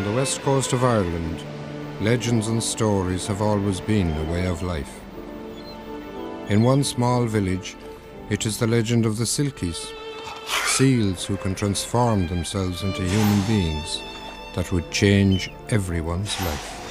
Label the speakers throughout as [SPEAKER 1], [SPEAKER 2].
[SPEAKER 1] On the west coast of Ireland, legends and stories have always been a way of life. In one small village, it is the legend of the Silkies, seals who can transform themselves into human beings that would change everyone's life.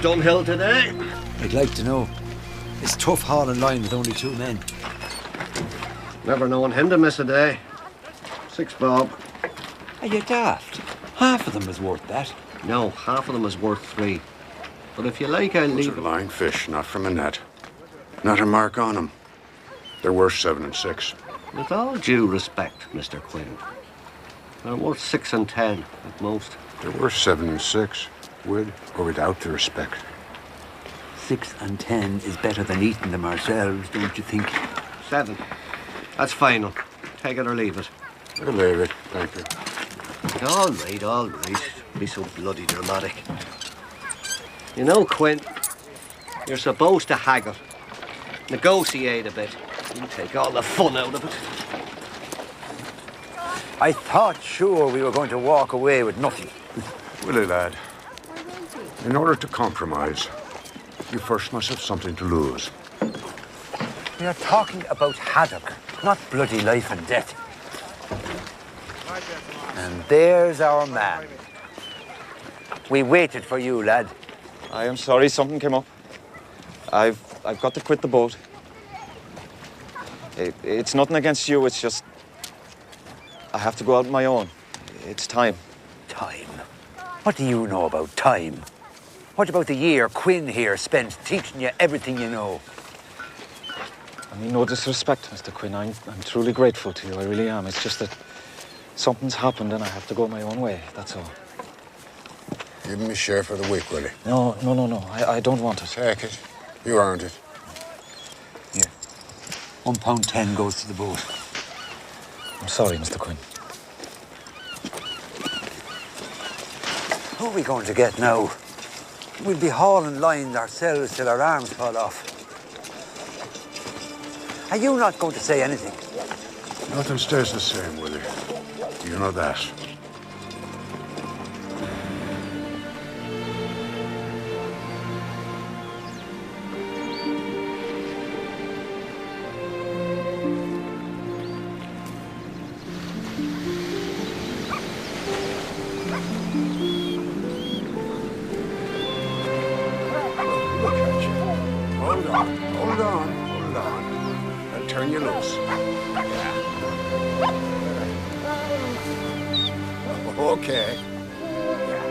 [SPEAKER 2] Dunhill today?
[SPEAKER 3] I'd like to know. It's tough hauling line with only 2 men.
[SPEAKER 2] Never known him to miss a day. 6 bob.
[SPEAKER 3] Are you daft? Half of them is worth that.
[SPEAKER 2] No, half of them is worth 3. But if you like, I'll
[SPEAKER 4] Those
[SPEAKER 2] leave
[SPEAKER 4] are line fish, not from a net. Not a mark on them. They're worth 7 and 6.
[SPEAKER 2] With all due respect, Mr. Quinn, they're worth 6 and 10 at most.
[SPEAKER 4] They're worth 7 and 6, with or without the respect.
[SPEAKER 3] 6 and 10 is better than eating them ourselves, don't you think?
[SPEAKER 2] 7. That's final. Take it or leave it.
[SPEAKER 4] I'll leave it, thank you.
[SPEAKER 2] All right, all right. Be so bloody dramatic. You know, Quinn, you're supposed to haggle. Negotiate a bit. You take all the fun out of it.
[SPEAKER 3] I thought sure we were going to walk away with nothing.
[SPEAKER 4] Willie, lad, in order to compromise, you first must have something to lose.
[SPEAKER 3] We are talking about haddock, not bloody life and death. And there's our man. We waited for you, lad.
[SPEAKER 5] I am sorry, something came up. I've got to quit the boat. It's nothing against you, it's just... I have to go out on my own. It's time.
[SPEAKER 3] Time? What do you know about time? What about the year Quinn here spent teaching you everything you know?
[SPEAKER 5] I mean, no disrespect, Mr. Quinn. I'm truly grateful to you, I really am. It's just that something's happened and I have to go my own way, that's all.
[SPEAKER 4] Give me a share for the week, Willie.
[SPEAKER 5] No. I don't want it.
[SPEAKER 4] Take it. You earned it.
[SPEAKER 3] Here. £1.10 goes to the boat.
[SPEAKER 5] I'm sorry, Mr. Quinn.
[SPEAKER 3] Who are we going to get now? We'll be hauling lines ourselves till our arms fall off. Are you not going to say anything?
[SPEAKER 4] Nothing stays the same, Willie. You know that. Hold on. I'll turn you loose. Okay.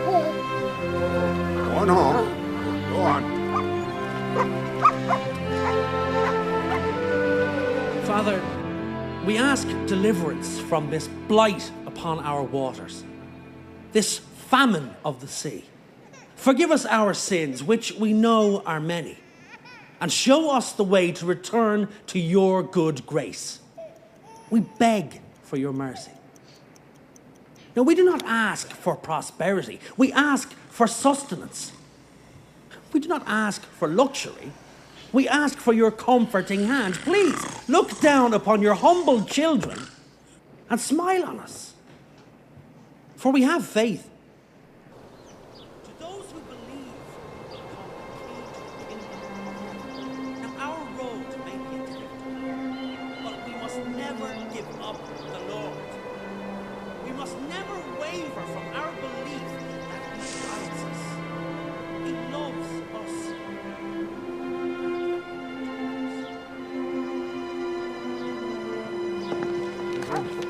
[SPEAKER 4] Go on home. Go on.
[SPEAKER 6] Father, we ask deliverance from this blight upon our waters, this famine of the sea. Forgive us our sins, which we know are many, and show us the way to return to your good grace. We beg for your mercy. Now, we do not ask for prosperity. We ask for sustenance. We do not ask for luxury. We ask for your comforting hand. Please, look down upon your humble children and smile on us. For we have faith. To those who believe will come the key to the kingdom. Now, our road may be difficult, but we must never give up the Lord. We must never waver from our belief that He guides us. He loves us.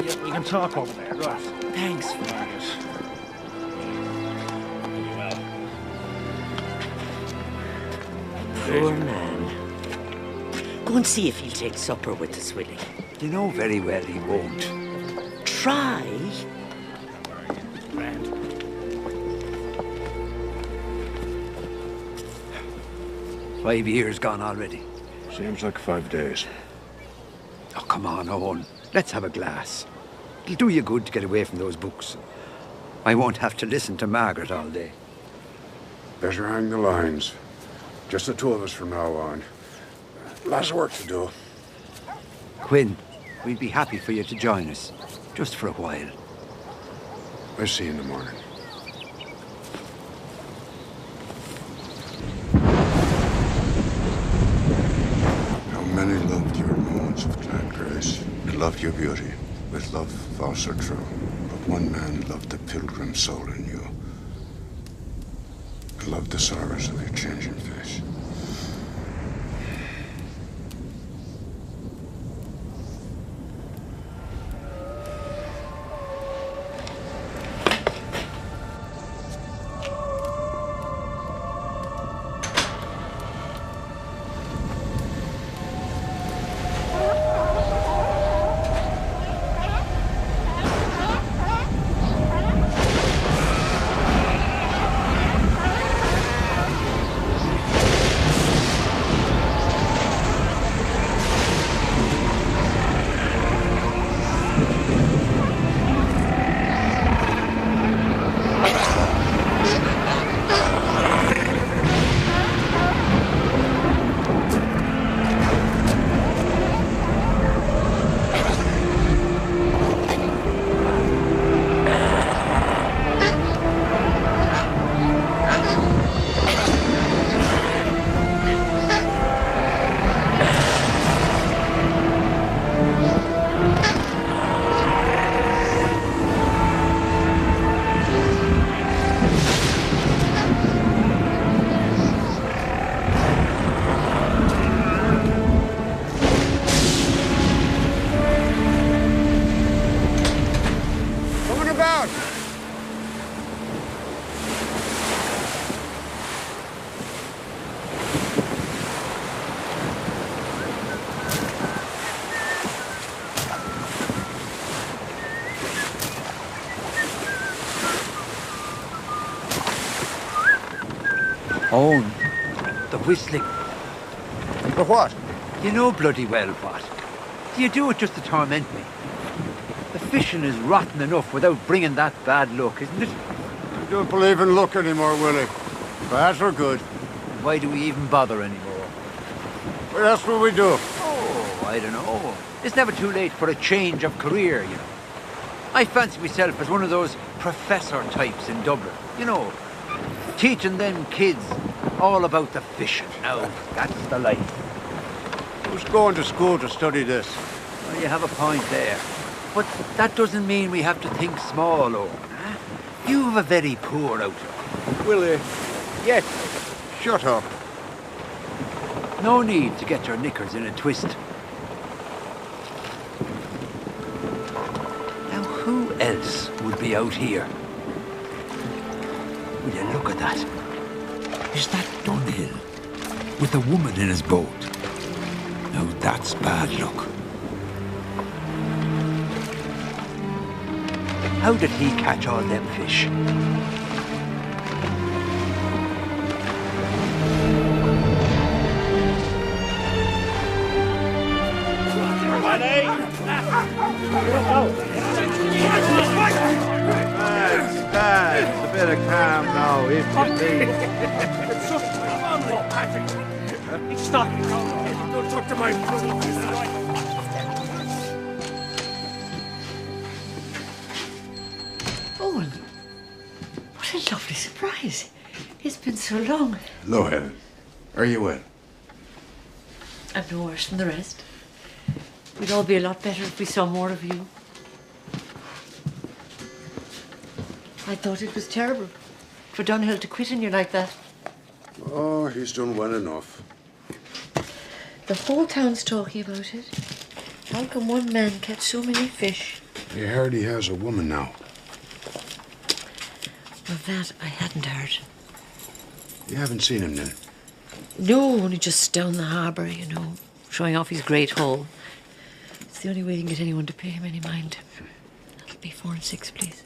[SPEAKER 7] Yeah, we can talk over there. Right.
[SPEAKER 6] Thanks, Margaret.
[SPEAKER 8] Poor man. Go and see if he'll take supper with us, Willie.
[SPEAKER 3] You know very well he won't.
[SPEAKER 8] Try.
[SPEAKER 7] Grand.
[SPEAKER 3] 5 years gone already.
[SPEAKER 4] Seems like 5 days.
[SPEAKER 3] Oh, come on, Owen. Let's have a glass. It'll do you good to get away from those books. I won't have to listen to Margaret all day.
[SPEAKER 4] Better hang the lines. Just the 2 of us from now on. Lots of work to do.
[SPEAKER 3] Quinn, we'd be happy for you to join us, just for a while.
[SPEAKER 4] I'll see you in the morning. How many loved your moments of glad grace, loved your beauty, with love false or true. But one man loved the pilgrim soul in you. love the service of your changing face.
[SPEAKER 3] Owen, the whistling.
[SPEAKER 4] For what?
[SPEAKER 3] You know bloody well what. Do you do it just to torment me? The fishing is rotten enough without bringing that bad luck, isn't it?
[SPEAKER 4] I don't believe in luck anymore, Willie. Bad or good.
[SPEAKER 3] Why do we even bother anymore?
[SPEAKER 4] Well, that's what we do.
[SPEAKER 3] Oh, I don't know. It's never too late for a change of career, you know. I fancy myself as one of those professor types in Dublin, you know, teaching them kids all about the fishing. Now, that's the life.
[SPEAKER 4] Who's going to school to study this?
[SPEAKER 3] Well, you have a point there. But that doesn't mean we have to think small, Owen. Huh? You have a very poor outlook.
[SPEAKER 4] Willie.
[SPEAKER 3] Yes.
[SPEAKER 4] Shut up.
[SPEAKER 3] No need to get your knickers in a twist. Now, who else would be out here? Will you look at that? Is that Dunhill with a woman in his boat? Now that's bad luck. How did he catch all them fish?
[SPEAKER 4] Dad, a bit of calm now, if you please.
[SPEAKER 7] It's just come on, Patrick. Stop. Don't talk to my
[SPEAKER 8] Owen, what a lovely surprise. It's been so long.
[SPEAKER 4] Hello, Helen. Are you well?
[SPEAKER 8] I'm no worse than the rest. We'd all be a lot better if we saw more of you. I thought it was terrible for Dunhill to quit on you like that.
[SPEAKER 4] Oh, he's done well enough.
[SPEAKER 8] The whole town's talking about it. How can one man catch so many fish?
[SPEAKER 4] I heard he has a woman now.
[SPEAKER 8] Well, that I hadn't heard.
[SPEAKER 4] You haven't seen him then?
[SPEAKER 8] No, only just down the harbour, you know, showing off his great haul. It's the only way you can get anyone to pay him any mind. That'll be 4 and 6, please.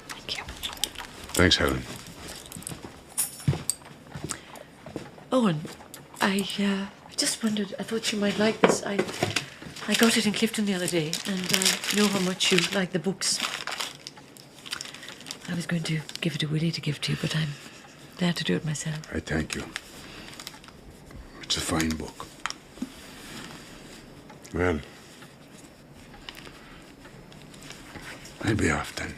[SPEAKER 8] Thank you.
[SPEAKER 4] Thanks, Helen.
[SPEAKER 8] Owen, I just wondered, I thought you might like this. I got it in Clifton the other day, and I know how much you like the books. I was going to give it to Willie to give to you, but I'm glad to do it myself.
[SPEAKER 4] I thank you. It's a fine book. Well, I'll be off then.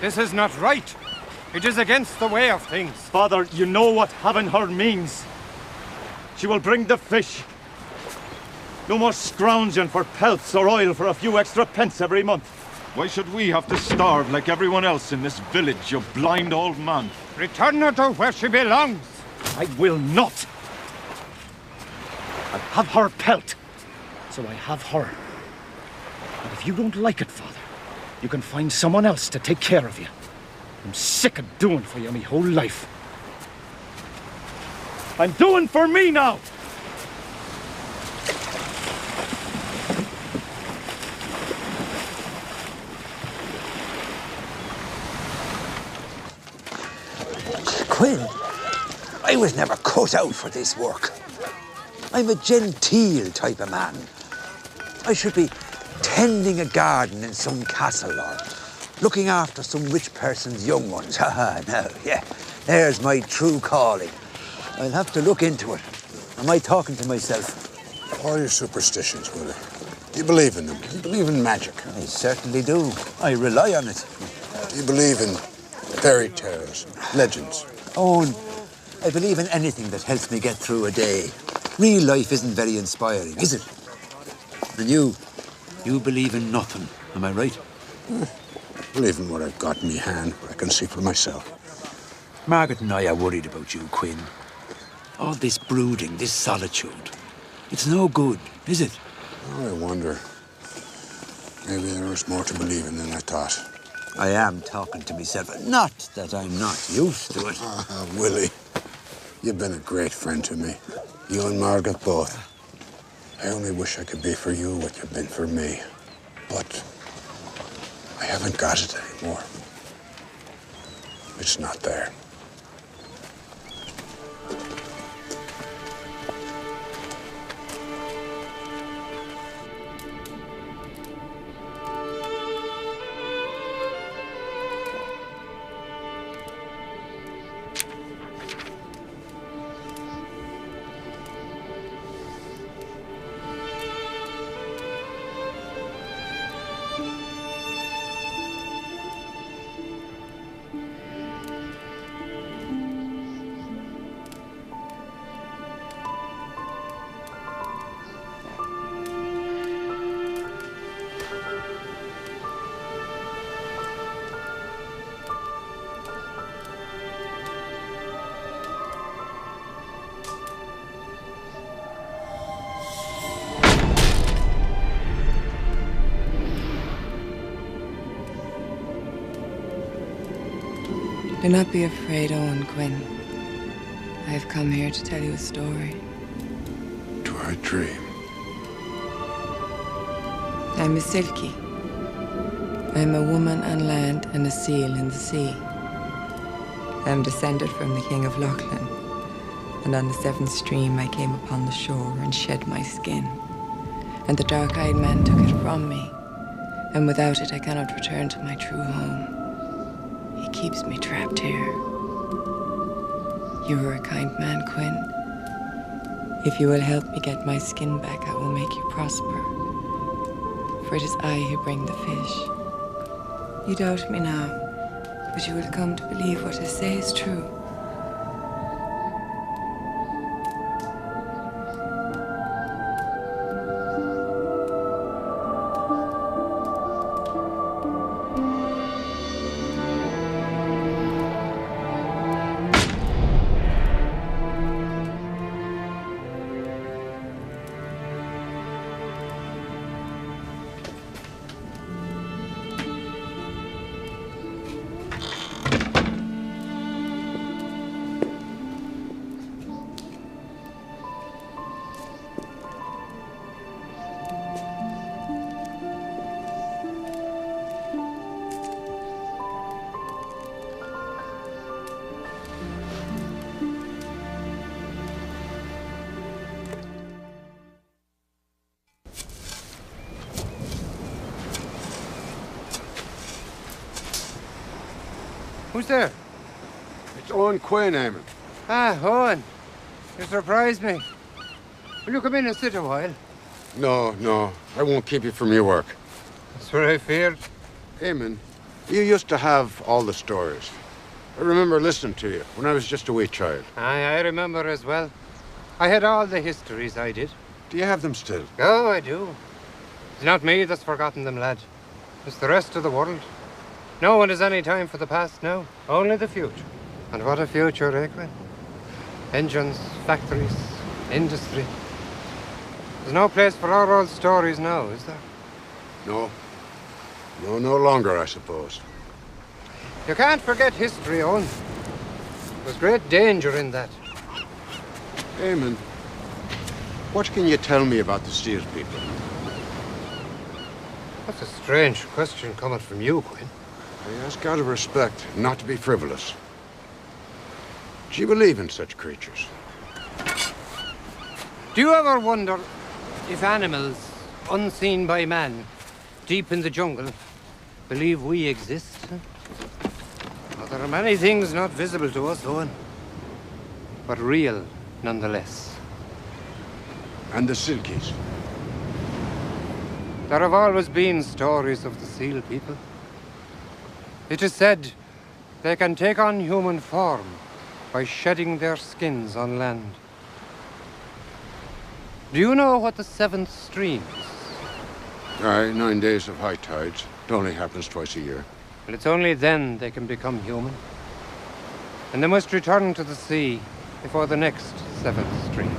[SPEAKER 9] This is not right. It is against the way of things.
[SPEAKER 7] Father, you know what having her means. She will bring the fish. No more scrounging for pelts or oil for a few extra pence every month.
[SPEAKER 10] Why should we have to starve like everyone else in this village, you blind old man?
[SPEAKER 9] Return her to where she belongs.
[SPEAKER 7] I will not. I'll have her pelt. So I have her. And if you don't like it, Father, you can find someone else to take care of you. I'm sick of doing for you my whole life. I'm doing for me now!
[SPEAKER 3] Quinn, I was never cut out for this work. I'm a genteel type of man. I should be tending a garden in some castle or looking after some rich person's young ones. Haha, no, yeah, there's my true calling. I'll have to look into it. Am I talking to myself?
[SPEAKER 4] All your superstitions, Willie. Do you believe in them? Do you believe in magic?
[SPEAKER 3] I certainly do. I rely on it.
[SPEAKER 4] Do you believe in fairy tales, legends?
[SPEAKER 3] Owen, I believe in anything that helps me get through a day. Real life isn't very inspiring, is it? And you believe in nothing, am I right?
[SPEAKER 4] Believe in what I've got in my hand, what I can see for myself.
[SPEAKER 3] Margaret and I are worried about you, Quinn. All this brooding, this solitude. It's no good, is it?
[SPEAKER 4] Oh, I wonder. Maybe there was more to believe in than I thought.
[SPEAKER 3] I am talking to myself. Not that I'm not used to it.
[SPEAKER 4] Ah, Willie, you've been a great friend to me. You and Margaret both. I only wish I could be for you what you've been for me. But I haven't got it anymore. It's not there.
[SPEAKER 11] Do not be afraid, Owen Quinn. I have come here to tell you a story.
[SPEAKER 4] Do I dream?
[SPEAKER 11] I'm a Silkie. I'm a woman on land and a seal in the sea. I'm descended from the King of Lochlan, and on the seventh stream I came upon the shore and shed my skin. And the dark-eyed man took it from me, and without it I cannot return to my true home. He keeps me trapped here. You are a kind man, Quinn. If you will help me get my skin back, I will make you prosper. For it is I who bring the fish. You doubt me now, but you will come to believe what I say is true.
[SPEAKER 9] Who's there?
[SPEAKER 4] It's Owen Quinn, Eamon.
[SPEAKER 9] Ah, Owen. You surprised me. Will you come in and sit a while?
[SPEAKER 4] No, I won't keep you from your work.
[SPEAKER 9] That's what I feared.
[SPEAKER 4] Eamon, you used to have all the stories. I remember listening to you when I was just a wee child.
[SPEAKER 9] I remember as well. I had all the histories, I did.
[SPEAKER 4] Do you have them still?
[SPEAKER 9] Oh, I do. It's not me that's forgotten them, lad. It's the rest of the world. No one has any time for the past now, only the future. And what a future, eh, Quinn? Engines, factories, industry. There's no place for our old stories now, is there?
[SPEAKER 4] No, no longer, I suppose.
[SPEAKER 9] You can't forget history, Owen. There's great danger in that.
[SPEAKER 4] Eamon, what can you tell me about the Steel people?
[SPEAKER 9] That's a strange question coming from you, Quinn.
[SPEAKER 4] I ask out of respect, not to be frivolous. Do you believe in such creatures?
[SPEAKER 9] Do you ever wonder if animals, unseen by man, deep in the jungle, believe we exist? Well, there are many things not visible to us, Owen, but real nonetheless.
[SPEAKER 4] And the Silkies?
[SPEAKER 9] There have always been stories of the Seal people. It is said they can take on human form by shedding their skins on land. Do you know what the 7th stream is?
[SPEAKER 4] Aye, 9 days of high tides. It only happens twice a year.
[SPEAKER 9] Well, it's only then they can become human. And they must return to the sea before the next 7th stream.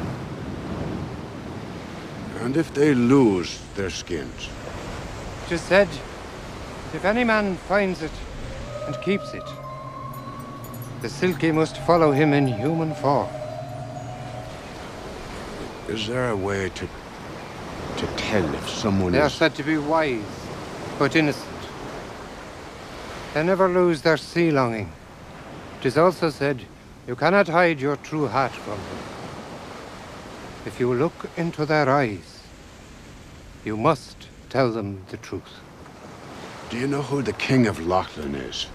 [SPEAKER 4] And if they lose their skins?
[SPEAKER 9] It is said that if any man finds it and keeps it, the Silky must follow him in human form.
[SPEAKER 4] Is there a way to tell if someone
[SPEAKER 9] They are
[SPEAKER 4] is...
[SPEAKER 9] said to be wise, but innocent. They never lose their sea longing. It is also said you cannot hide your true heart from them. If you look into their eyes, you must tell them the truth.
[SPEAKER 4] Do you know who the King of Lachlan is?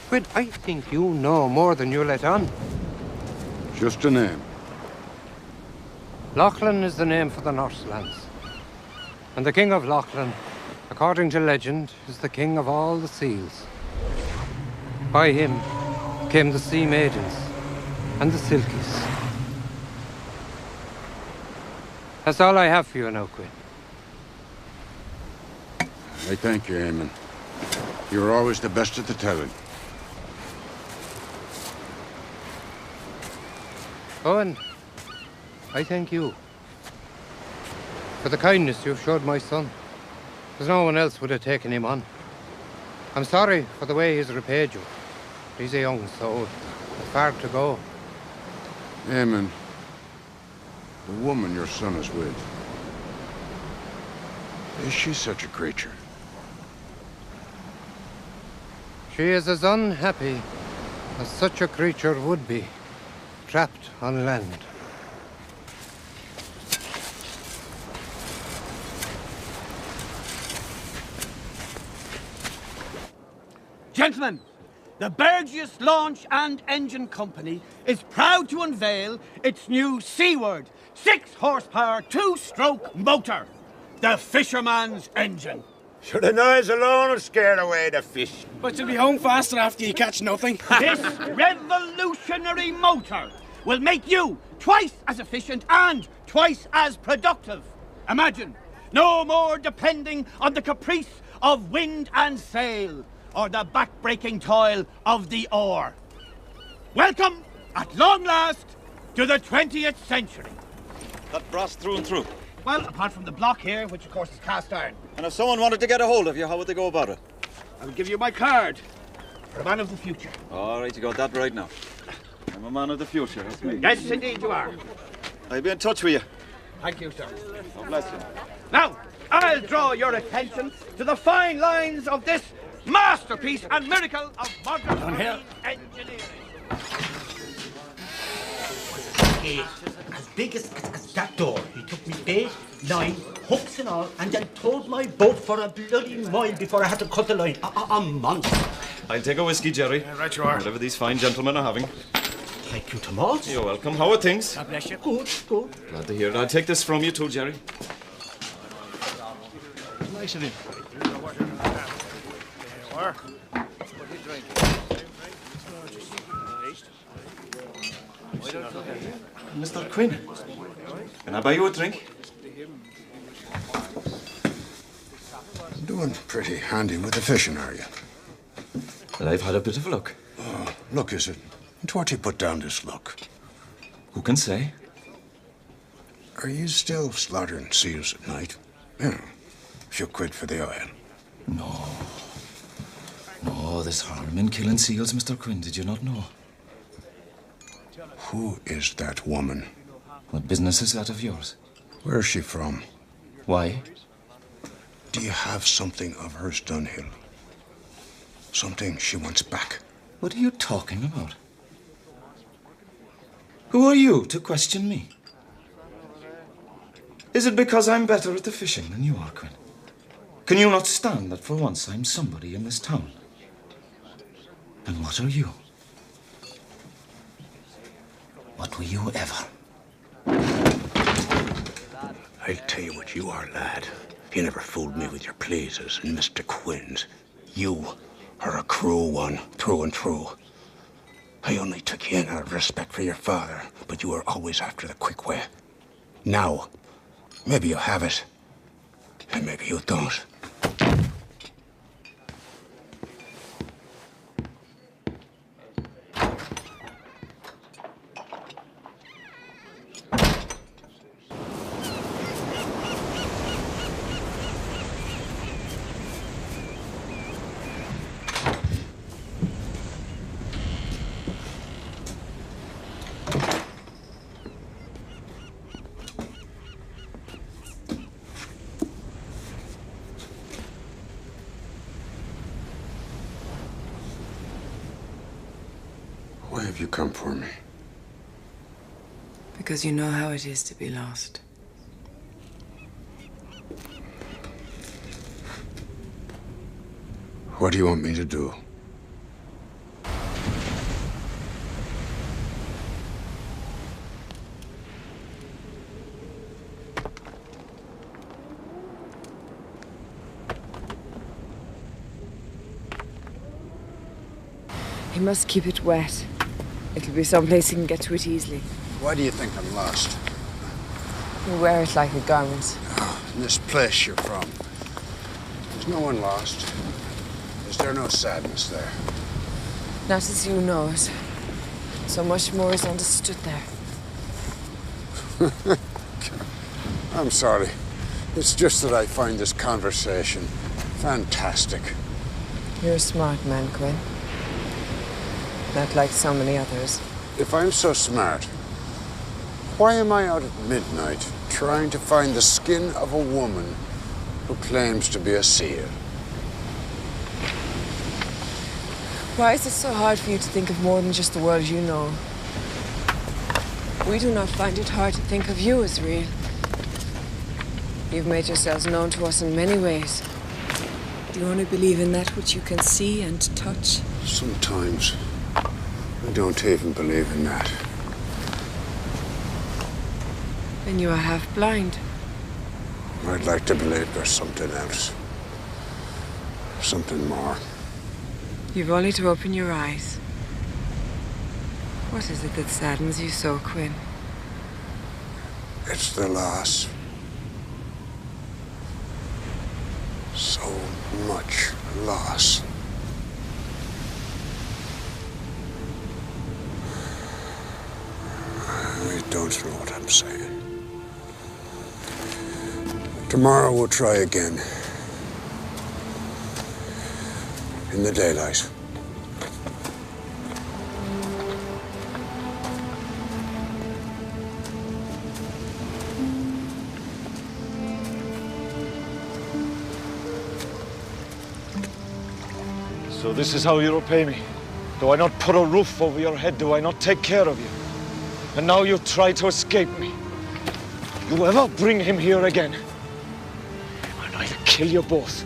[SPEAKER 9] But I think you know more than you let on.
[SPEAKER 4] Just a name.
[SPEAKER 9] Lachlan is the name for the Northlands. And the King of Lachlan, according to legend, is the king of all the seals. By him came the Sea Maidens and the Silkies. That's all I have for you now, Quinn.
[SPEAKER 4] I thank you, Eamon. You're always the best at the telling.
[SPEAKER 9] Owen, I thank you for the kindness you've showed my son. There's no one else would have taken him on. I'm sorry for the way he's repaid you. He's a young soul, with far to go.
[SPEAKER 4] Eamon, the woman your son is with, is she such a creature?
[SPEAKER 9] She is as unhappy as such a creature would be, trapped on land.
[SPEAKER 12] Gentlemen, the Burgess Launch and Engine Company is proud to unveil its new C-word, 6-horsepower, 2-stroke motor, the Fisherman's Engine.
[SPEAKER 13] Sure, the noise alone will scare away the fish.
[SPEAKER 14] But you'll be home faster after you catch nothing.
[SPEAKER 12] This revolutionary motor will make you twice as efficient and twice as productive. Imagine, no more depending on the caprice of wind and sail, or the back-breaking toil of the oar. Welcome, at long last, to the 20th century.
[SPEAKER 10] That brass through and through.
[SPEAKER 12] Well, apart from the block here, which of course is cast iron.
[SPEAKER 10] And if someone wanted to get a hold of you, how would they go about it?
[SPEAKER 12] I'll give you my card for a man of the future.
[SPEAKER 10] All right, you got that right now. I'm a man of the future, that's me.
[SPEAKER 12] Yes, indeed you are.
[SPEAKER 10] I'll be in touch with you.
[SPEAKER 12] Thank you, sir.
[SPEAKER 10] God bless you.
[SPEAKER 12] Now, I'll draw your attention to the fine lines of this masterpiece and miracle of modern marine engineering.
[SPEAKER 15] As big as that door. You took me bait,
[SPEAKER 12] line, hooks and all, and then towed my boat for a bloody mile before I had to cut the line. A monster.
[SPEAKER 10] I'll take a whiskey, Jerry.
[SPEAKER 14] Right you are.
[SPEAKER 10] Whatever these fine gentlemen are having.
[SPEAKER 12] Thank you to malts.
[SPEAKER 10] You're welcome. How are things?
[SPEAKER 14] God bless you.
[SPEAKER 12] Good, good.
[SPEAKER 10] Glad to hear it. I'll take this from you too, Jerry.
[SPEAKER 14] Nice of him. There you are.
[SPEAKER 10] Mr. Quinn, can I buy you a drink?
[SPEAKER 4] Doing pretty handy with the fishing, are you?
[SPEAKER 10] Well, I've had a bit of a look.
[SPEAKER 4] Oh, look, is it? And what do you put down this look?
[SPEAKER 10] Who can say?
[SPEAKER 4] Are you still slaughtering seals at night? Yeah. A few quid for the oil.
[SPEAKER 10] No. No, there's harm in killing seals, Mr. Quinn. Did you not know?
[SPEAKER 4] Who is that woman?
[SPEAKER 10] What business is that of yours?
[SPEAKER 4] Where is she from?
[SPEAKER 10] Why?
[SPEAKER 4] Do you have something of hers, Dunhill? Something she wants back?
[SPEAKER 10] What are you talking about? Who are you to question me? Is it because I'm better at the fishing than you are, Quinn? Can you not stand that for once I'm somebody in this town? And what are you? What were you ever?
[SPEAKER 4] I'll tell you what you are, lad. You never fooled me with your pleases and Mr. Quinn's. You are a cruel one, through and through. I only took you in out of respect for your father, but you were always after the quick way. Now, maybe you have it, and maybe you don't. Why have you come for me?
[SPEAKER 11] Because you know how it is to be lost.
[SPEAKER 4] What do you want me to do?
[SPEAKER 11] He must keep it wet. It'll be someplace he can get to it easily.
[SPEAKER 4] Why do you think I'm lost?
[SPEAKER 11] You wear it like a garment.
[SPEAKER 4] Oh, in this place you're from, there's no one lost. Is there no sadness there?
[SPEAKER 11] Not as you know it. So much more is understood there.
[SPEAKER 4] I'm sorry. It's just that I find this conversation fantastic.
[SPEAKER 11] You're a smart man, Quinn. Not like so many others.
[SPEAKER 4] If I'm so smart, why am I out at midnight trying to find the skin of a woman who claims to be a seal?
[SPEAKER 11] Why is it so hard for you to think of more than just the world you know? We do not find it hard to think of you as real. You've made yourselves known to us in many ways. Do you only believe in that which you can see and touch?
[SPEAKER 4] Sometimes I don't even believe in that.
[SPEAKER 11] Then you are half blind.
[SPEAKER 4] I'd like to believe there's something else. Something more.
[SPEAKER 11] You've only to open your eyes. What is it that saddens you so, Quinn?
[SPEAKER 4] It's the loss. So much loss. I don't know what I'm saying. Tomorrow we'll try again. In the daylight.
[SPEAKER 7] So this is how you repay me? Do I not put a roof over your head? Do I not take care of you? And now you try to escape me. You ever bring him here again, and I'll kill you both.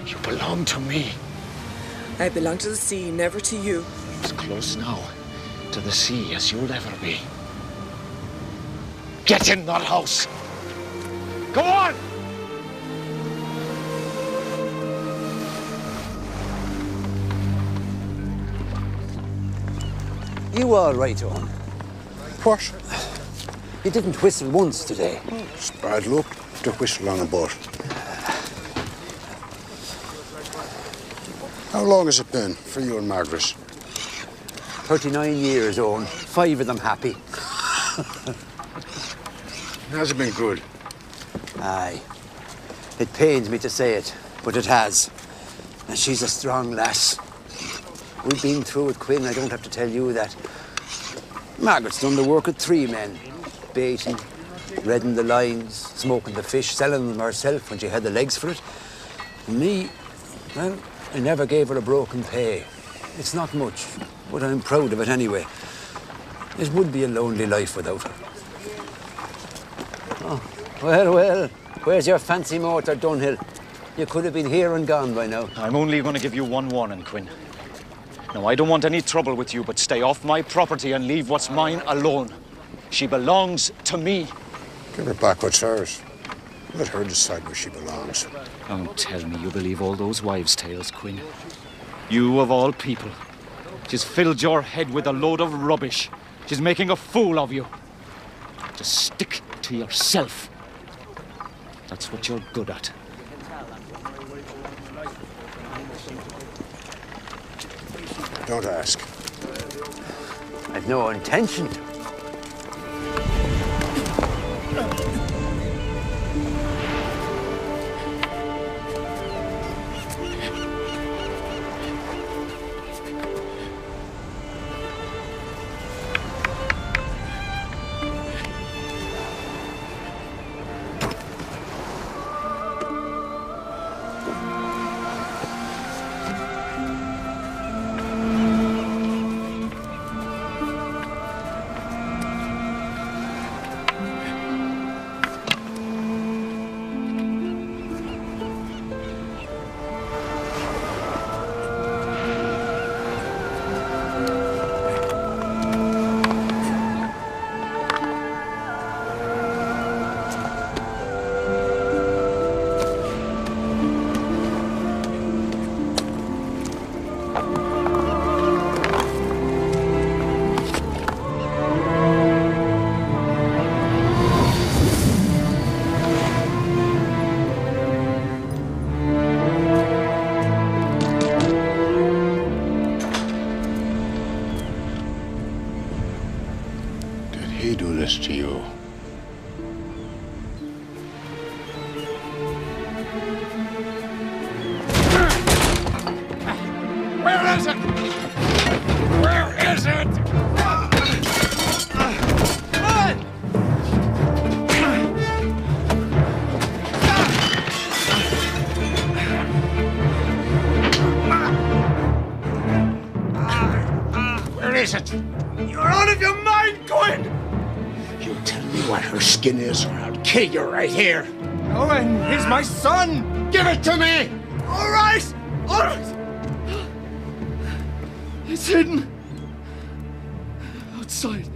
[SPEAKER 7] You belong to me.
[SPEAKER 11] I belong to the sea, never to you.
[SPEAKER 7] As close now to the sea as you'll ever be. Get in that house! Go on!
[SPEAKER 2] You all right, Owen?
[SPEAKER 4] What?
[SPEAKER 2] You didn't whistle once today.
[SPEAKER 4] It's bad luck to whistle on a boat. How long has it been for you and Margaret?
[SPEAKER 2] 39 years, Owen. 5 of them happy.
[SPEAKER 4] Has it been good?
[SPEAKER 2] Aye. It pains me to say it, but it has. And she's a strong lass. We've been through it, Quinn. I don't have to tell you that. Margaret's done the work of 3 men. Baiting, redding the lines, smoking the fish, selling them herself when she had the legs for it. And me, well, I never gave her a broken pay. It's not much, but I'm proud of it anyway. It would be a lonely life without her. Oh, well. Where's your fancy motor, Dunhill? You could have been here and gone by now.
[SPEAKER 7] I'm only going to give you one warning, Quinn. Now, I don't want any trouble with you, but stay off my property and leave what's mine alone. She belongs to me.
[SPEAKER 4] Give her back what's hers. Let her decide where she belongs.
[SPEAKER 7] Don't tell me you believe all those wives' tales, Quinn. You, of all people. She's filled your head with a load of rubbish. She's making a fool of you. Just stick to yourself. That's what you're good at.
[SPEAKER 4] Don't ask.
[SPEAKER 2] I've no intention to.
[SPEAKER 4] He do this to you?
[SPEAKER 14] Where is it? Where is it? Where is it? You're out of your mind, Quinn! You tell me what her skin is, or I'll kill you right here. Owen, he's my son! Give it to me! All right! All right! It's hidden. Outside.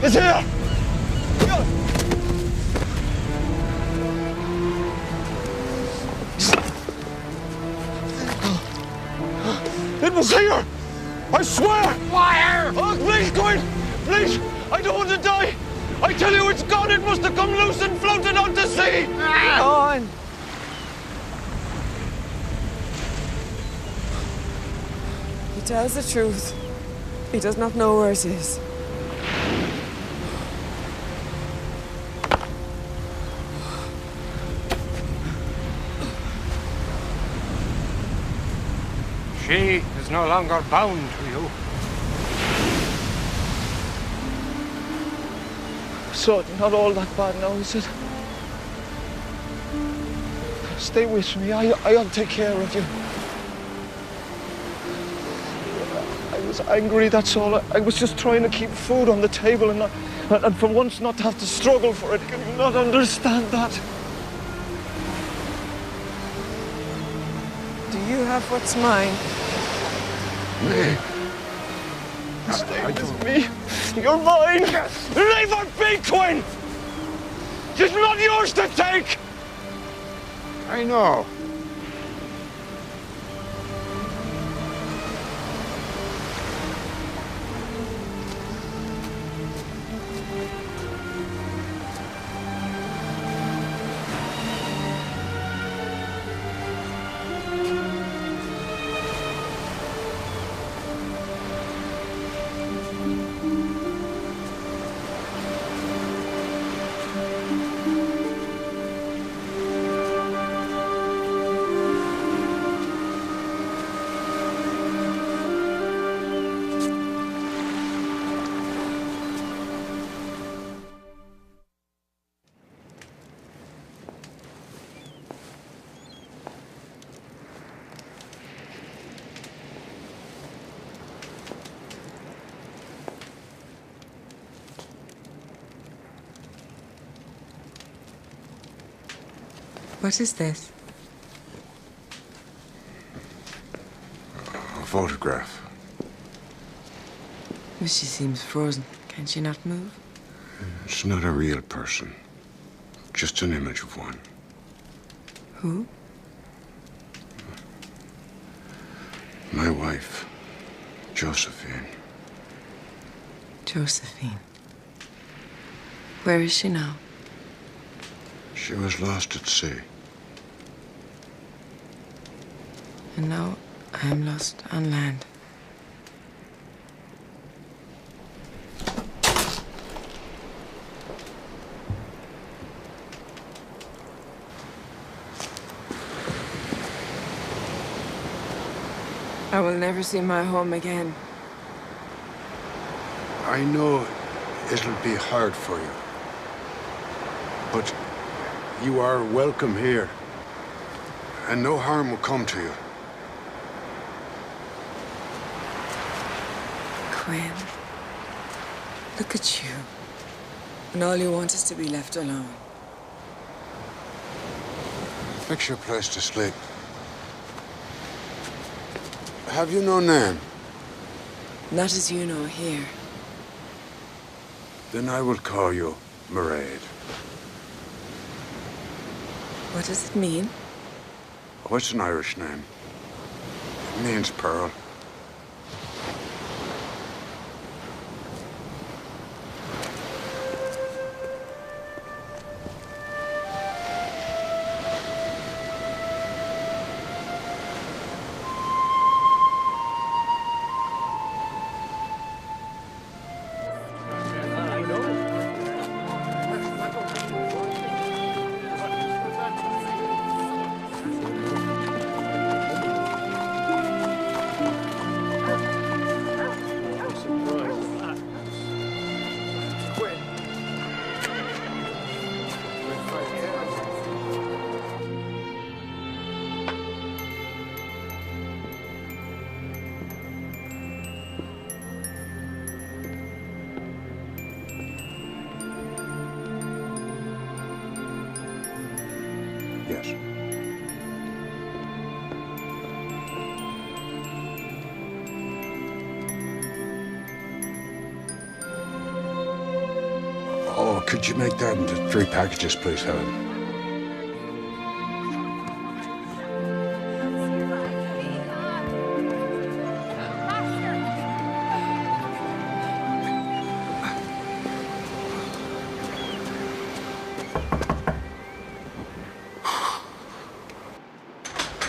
[SPEAKER 14] It's here! It was here! I swear! Fire! Oh, please, Quinn! Please! I don't want to die! I tell you, it's gone! It must have come loose and floated out to sea!
[SPEAKER 11] On. He tells the truth. He does not know where it is.
[SPEAKER 9] She is no longer bound to you.
[SPEAKER 7] So, not all that bad now, is it? Stay with me. I'll take care of you. I was
[SPEAKER 5] was angry, that's all. I was just trying to keep food on the table and for once not have to struggle for it. Can you not understand that?
[SPEAKER 11] Do you have what's mine?
[SPEAKER 4] Me?
[SPEAKER 5] Stay with me. You're mine. Leave her be, Quinn. She's not yours to take.
[SPEAKER 4] I know.
[SPEAKER 11] What is this?
[SPEAKER 4] A photograph.
[SPEAKER 11] She seems frozen. Can she not move?
[SPEAKER 4] It's not a real person. Just an image of one.
[SPEAKER 11] Who?
[SPEAKER 4] My wife, Josephine.
[SPEAKER 11] Josephine. Where is she now?
[SPEAKER 4] She was lost at sea.
[SPEAKER 11] And now I am lost on land. I will never see my home again.
[SPEAKER 4] I know it'll be hard for you. But you are welcome here. And no harm will come to you.
[SPEAKER 11] Quinn, look at you. And all you want is to be left alone.
[SPEAKER 4] Fix your place to sleep. Have you no name?
[SPEAKER 11] Not as you know here.
[SPEAKER 4] Then I will call you Mairead.
[SPEAKER 11] What does it mean?
[SPEAKER 4] Oh, it's an Irish name. It means pearl. Yes. Oh, could you make that into 3 packages, please, Helen?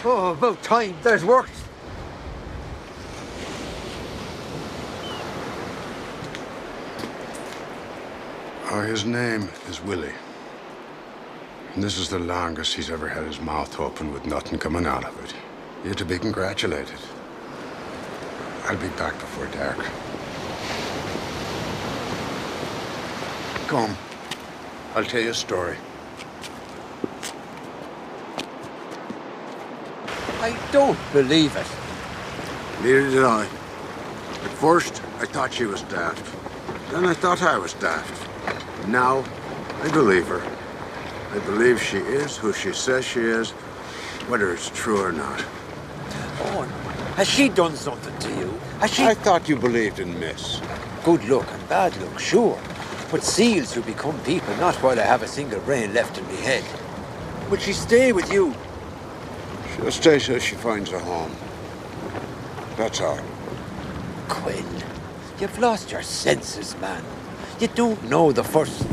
[SPEAKER 3] Oh, about time. There's work.
[SPEAKER 4] His name is Willie. And this is the longest he's ever had his mouth open with nothing coming out of it. You're to be congratulated. I'll be back before dark. Come. I'll tell you a story.
[SPEAKER 2] I don't believe it.
[SPEAKER 4] Neither did I. At first, I thought she was daft. Then I thought I was daft. Now, I believe her. I believe she is who she says she is, whether it's true or not.
[SPEAKER 2] Owen, has she done something to you? Has she...
[SPEAKER 4] I thought you believed in Miss.
[SPEAKER 2] Good luck and bad luck, sure. But seals who become people, not while I have a single brain left in my head. Will she stay with you?
[SPEAKER 4] She'll stay till she finds a home. That's all.
[SPEAKER 2] Quinn, you've lost your senses, man. You don't know the first...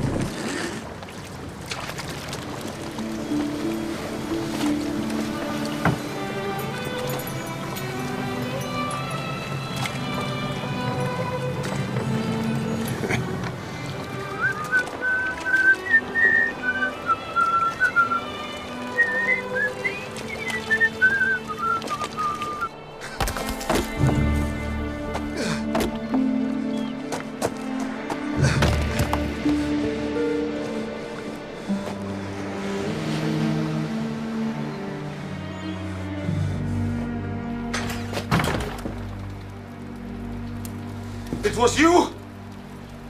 [SPEAKER 10] It was you,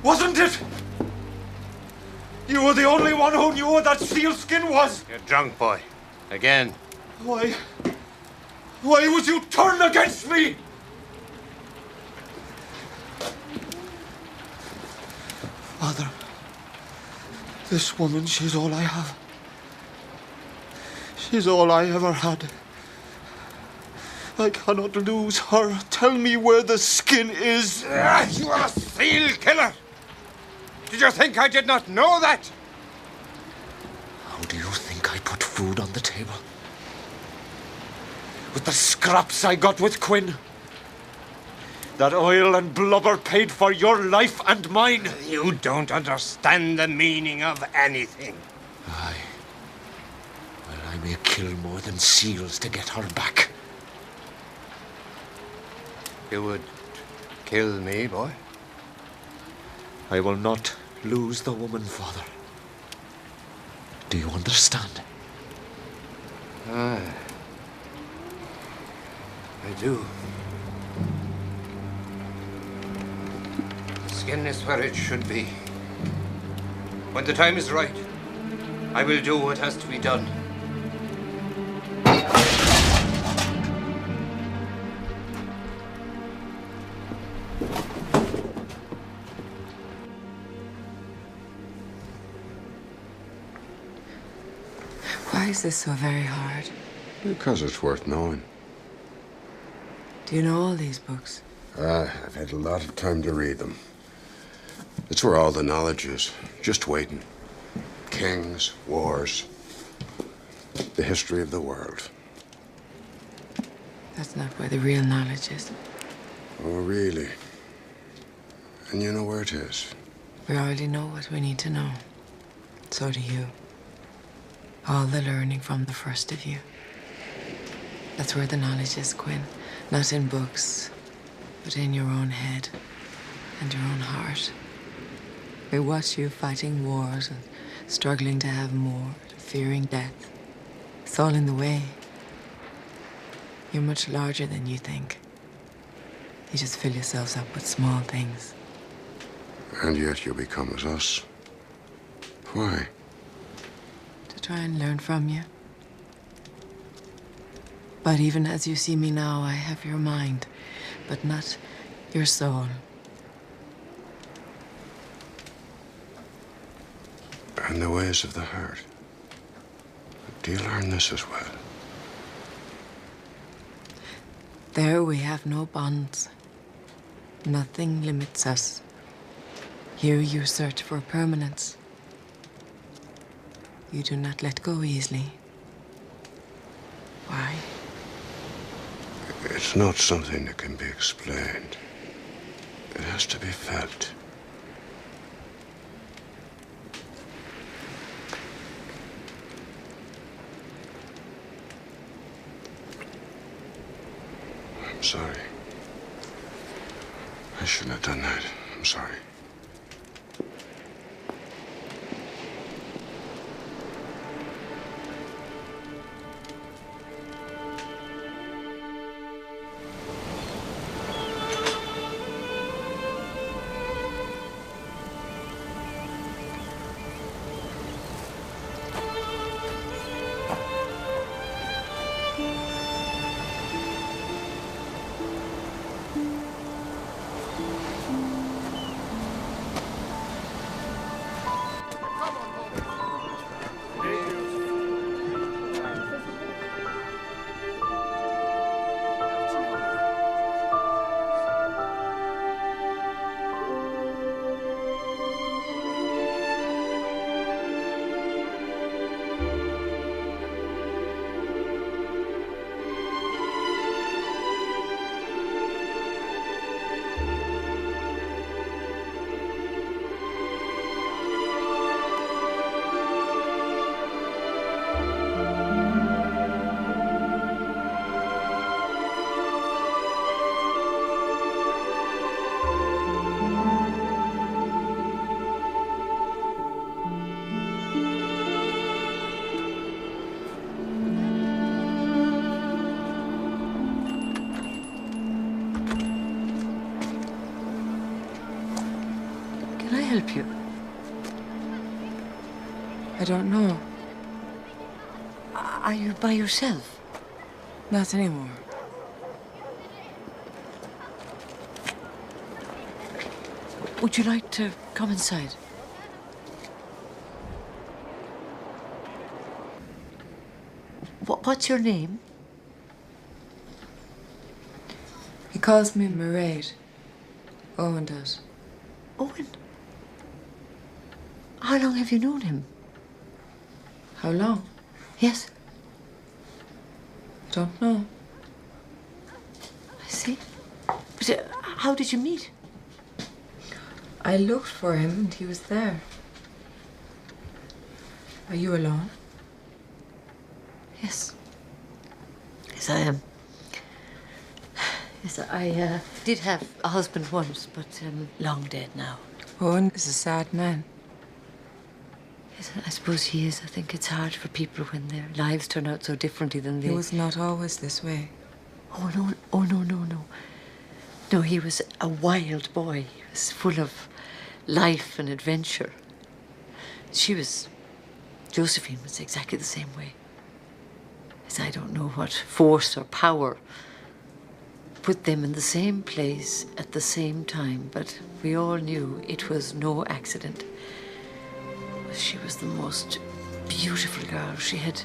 [SPEAKER 10] wasn't it? You were the only one who knew what that sealskin was.
[SPEAKER 9] You're drunk, boy. Again.
[SPEAKER 10] Why would you turn against me? Father, this woman, she's all I have. She's all I ever had. I cannot lose her. Tell me where the skin is.
[SPEAKER 9] You are a seal killer. Did you think I did not know that?
[SPEAKER 10] How do you think I put food on the table? With the scraps I got with Quinn. That oil and blubber paid for your life and mine.
[SPEAKER 9] You don't understand the meaning of anything.
[SPEAKER 10] Aye. Well, I may kill more than seals to get her back.
[SPEAKER 9] You would kill me, boy?
[SPEAKER 10] I will not lose the woman, Father. Do you understand?
[SPEAKER 9] Aye. I do. The skin is where it should be. When the time is right, I will do what has to be done.
[SPEAKER 11] Why is this so very hard?
[SPEAKER 4] Because it's worth knowing.
[SPEAKER 11] Do you know all these books?
[SPEAKER 4] I've had a lot of time to read them. It's where all the knowledge is, just waiting. Kings, wars, the history of the world.
[SPEAKER 11] That's not where the real knowledge is.
[SPEAKER 4] Oh, really? And you know where it is?
[SPEAKER 11] We already know what we need to know. So do you. All the learning from the first of you. That's where the knowledge is, Quinn. Not in books, but in your own head and your own heart. We watch you fighting wars and struggling to have more, fearing death. It's all in the way. You're much larger than you think. You just fill yourselves up with small things.
[SPEAKER 4] And yet you become as us. Why?
[SPEAKER 11] To try and learn from you. But even as you see me now, I have your mind, but not your soul.
[SPEAKER 4] And the ways of the heart. Do you learn this as well?
[SPEAKER 11] There we have no bonds. Nothing limits us. Here you search for permanence. You do not let go easily. Why?
[SPEAKER 4] It's not something that can be explained. It has to be felt. I'm sorry. I shouldn't have done that. I'm sorry.
[SPEAKER 8] help you?
[SPEAKER 11] I don't know.
[SPEAKER 8] Are you by yourself?
[SPEAKER 11] Not anymore.
[SPEAKER 8] Would you like to come inside? What's your name?
[SPEAKER 11] He calls me Mairead. Owen does.
[SPEAKER 8] Owen? How long have you known him?
[SPEAKER 11] How long?
[SPEAKER 8] Yes.
[SPEAKER 11] Don't know.
[SPEAKER 8] I see. But how did you meet?
[SPEAKER 11] I looked for him and he was there. Are you alone?
[SPEAKER 8] Yes. Yes, I am. Yes, I did have a husband once, but long dead now.
[SPEAKER 11] Owen is a sad man.
[SPEAKER 8] Yes, I suppose he is. I think it's hard for people when their lives turn out so differently than they...
[SPEAKER 11] He was not always this way.
[SPEAKER 8] Oh, no. Oh, no, no, no. No, he was a wild boy. He was full of life and adventure. Josephine was exactly the same way. Yes, I don't know what force or power put them in the same place at the same time, but we all knew it was no accident. She was the most beautiful girl. She had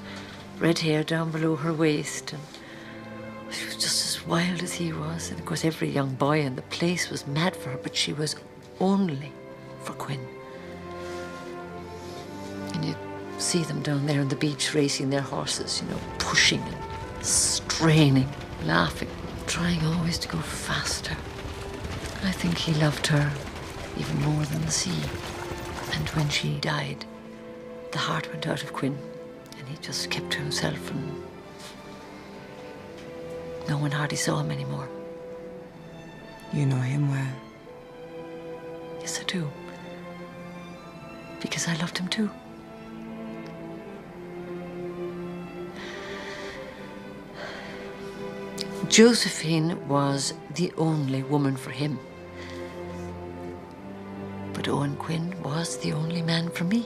[SPEAKER 8] red hair down below her waist, and she was just as wild as he was. And of course, every young boy in the place was mad for her, but she was only for Quinn. And you'd see them down there on the beach racing their horses, you know, pushing and straining, laughing, trying always to go faster. I think he loved her even more than the sea. And when she died, the heart went out of Quinn, and he just kept to himself, and no one hardly saw him anymore.
[SPEAKER 11] You know him well.
[SPEAKER 8] Yes, I do. Because I loved him too. Josephine was the only woman for him. But Owen Quinn was the only man for me.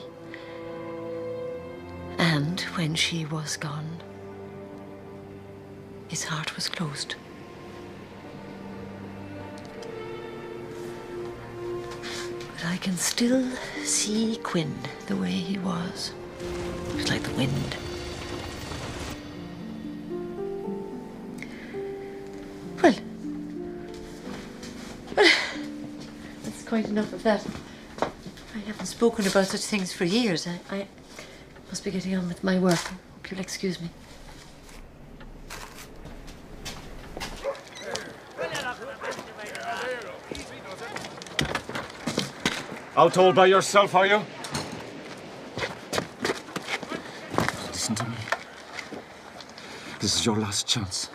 [SPEAKER 8] And when she was gone, his heart was closed. But I can still see Quinn the way he was. It was like the wind. Well, that's quite enough of that. I haven't spoken about such things for years. I must be getting on with my work. Hope you'll excuse me.
[SPEAKER 7] Out all by yourself, are you? Listen to me. This is your last chance.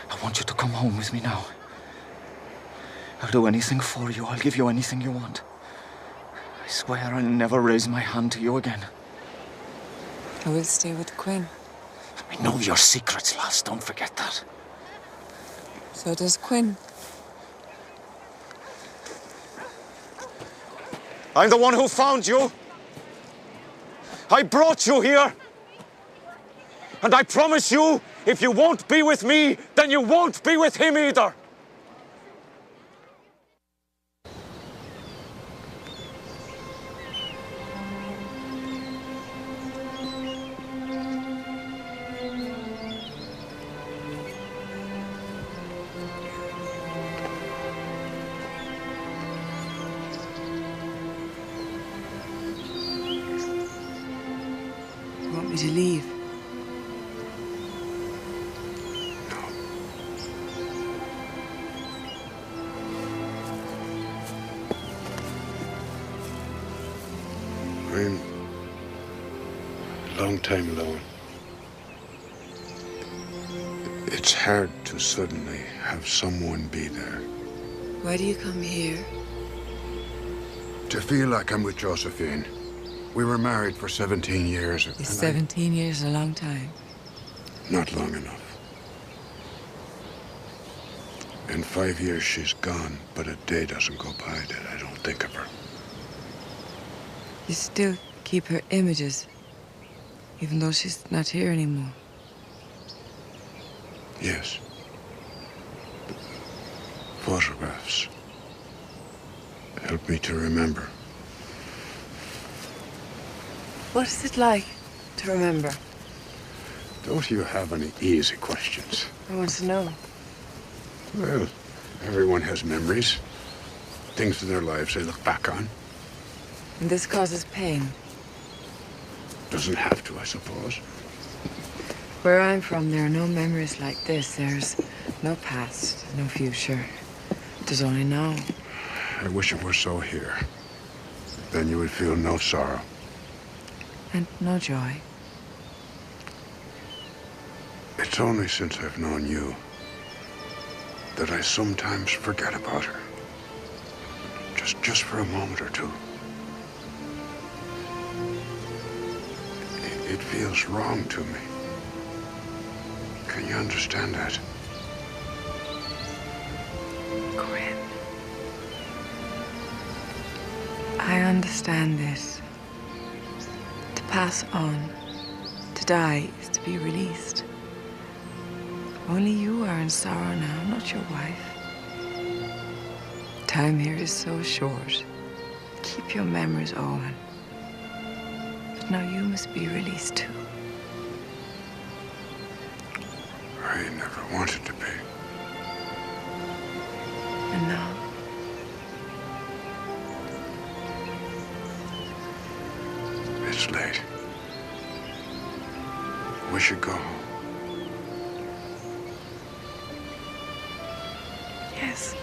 [SPEAKER 7] I want you to come home with me now. I'll do anything for you. I'll give you anything you want. I swear I'll never raise my hand to you again.
[SPEAKER 11] I will stay with Quinn.
[SPEAKER 7] I know your secrets, lass. Don't forget that.
[SPEAKER 11] So does Quinn.
[SPEAKER 7] I'm the one who found you. I brought you here. And I promise you, if you won't be with me, then you won't be with him either.
[SPEAKER 11] You want me to leave?
[SPEAKER 4] I'm a long time alone. It's hard to suddenly have someone be there.
[SPEAKER 11] Why do you come here?
[SPEAKER 4] To feel like I'm with Josephine. We were married for 17 years.
[SPEAKER 11] Is 17 years a long time?
[SPEAKER 4] Not long enough. In 5 years she's gone, but a day doesn't go by that I don't think of her.
[SPEAKER 11] You still keep her images, even though she's not here anymore.
[SPEAKER 4] Yes. Photographs help me to remember.
[SPEAKER 11] What is it like to remember?
[SPEAKER 4] Don't you have any easy questions?
[SPEAKER 11] I want to know.
[SPEAKER 4] Well, everyone has memories. Things in their lives they look back on.
[SPEAKER 11] And this causes pain.
[SPEAKER 4] Doesn't have to, I suppose.
[SPEAKER 11] Where I'm from, there are no memories like this. There's no past, no future. There's only now.
[SPEAKER 4] I wish it were so here. Then you would feel no sorrow.
[SPEAKER 11] And no joy.
[SPEAKER 4] It's only since I've known you that I sometimes forget about her. Just for a moment or two. It feels wrong to me. Can you understand that?
[SPEAKER 11] Quinn. I understand this. To pass on, to die, is to be released. Only you are in sorrow now, not your wife. Time here is so short. Keep your memories, Owen. But now you must be released too.
[SPEAKER 4] I never wanted to be.
[SPEAKER 11] And now?
[SPEAKER 4] It's late. We should go home.
[SPEAKER 11] Yes.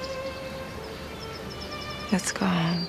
[SPEAKER 11] Let's go home.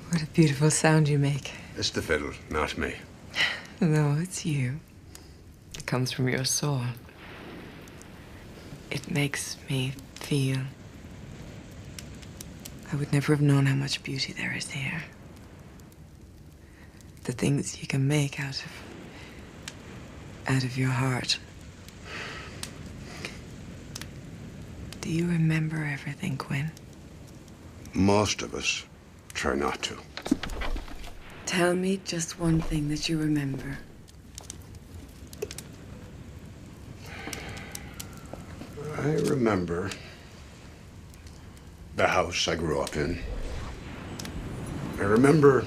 [SPEAKER 11] What a beautiful sound you make.
[SPEAKER 4] It's the fiddle, not me.
[SPEAKER 11] No, it's you. It comes from your soul. It makes me feel. I would never have known how much beauty there is here. The things you can make out of your heart. Do you remember everything, Quinn?
[SPEAKER 4] Most of us try not to.
[SPEAKER 11] Tell me just one thing that you remember.
[SPEAKER 4] I remember the house I grew up in. I remember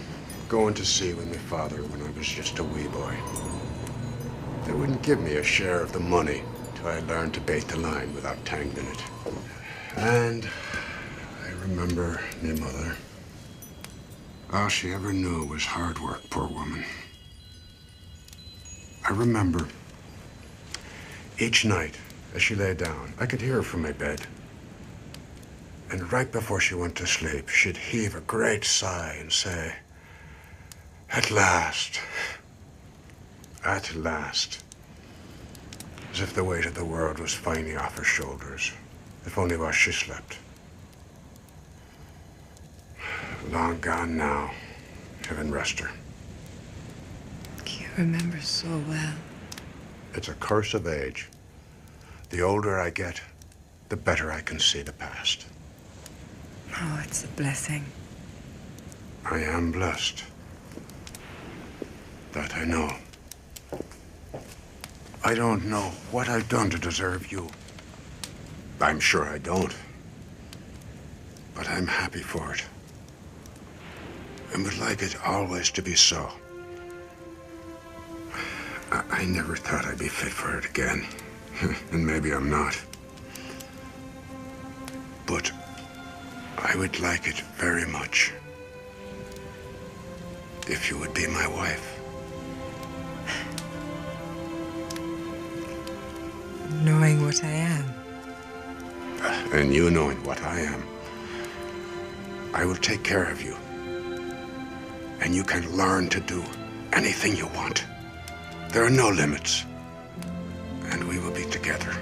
[SPEAKER 4] going to sea with my father when I was just a wee boy. They wouldn't give me a share of the money till I learned to bait the line without tangling it. And I remember my mother. All she ever knew was hard work, poor woman. I remember each night as she lay down, I could hear her from my bed. And right before she went to sleep, she'd heave a great sigh and say, "At last, at last." As if the weight of the world was finally off her shoulders, if only while she slept. Long gone now. Heaven rest her.
[SPEAKER 11] You remember so well.
[SPEAKER 4] It's a curse of age. The older I get, the better I can see the past.
[SPEAKER 11] Oh, it's a blessing.
[SPEAKER 4] I am blessed. That I know. I don't know what I've done to deserve you. I'm sure I don't. But I'm happy for it. And would like it always to be so. I never thought I'd be fit for it again. And maybe I'm not. But I would like it very much if you would be my wife.
[SPEAKER 11] Knowing what I am.
[SPEAKER 4] And you knowing what I am, I will take care of you. And you can learn to do anything you want. There are no limits. And we will be together.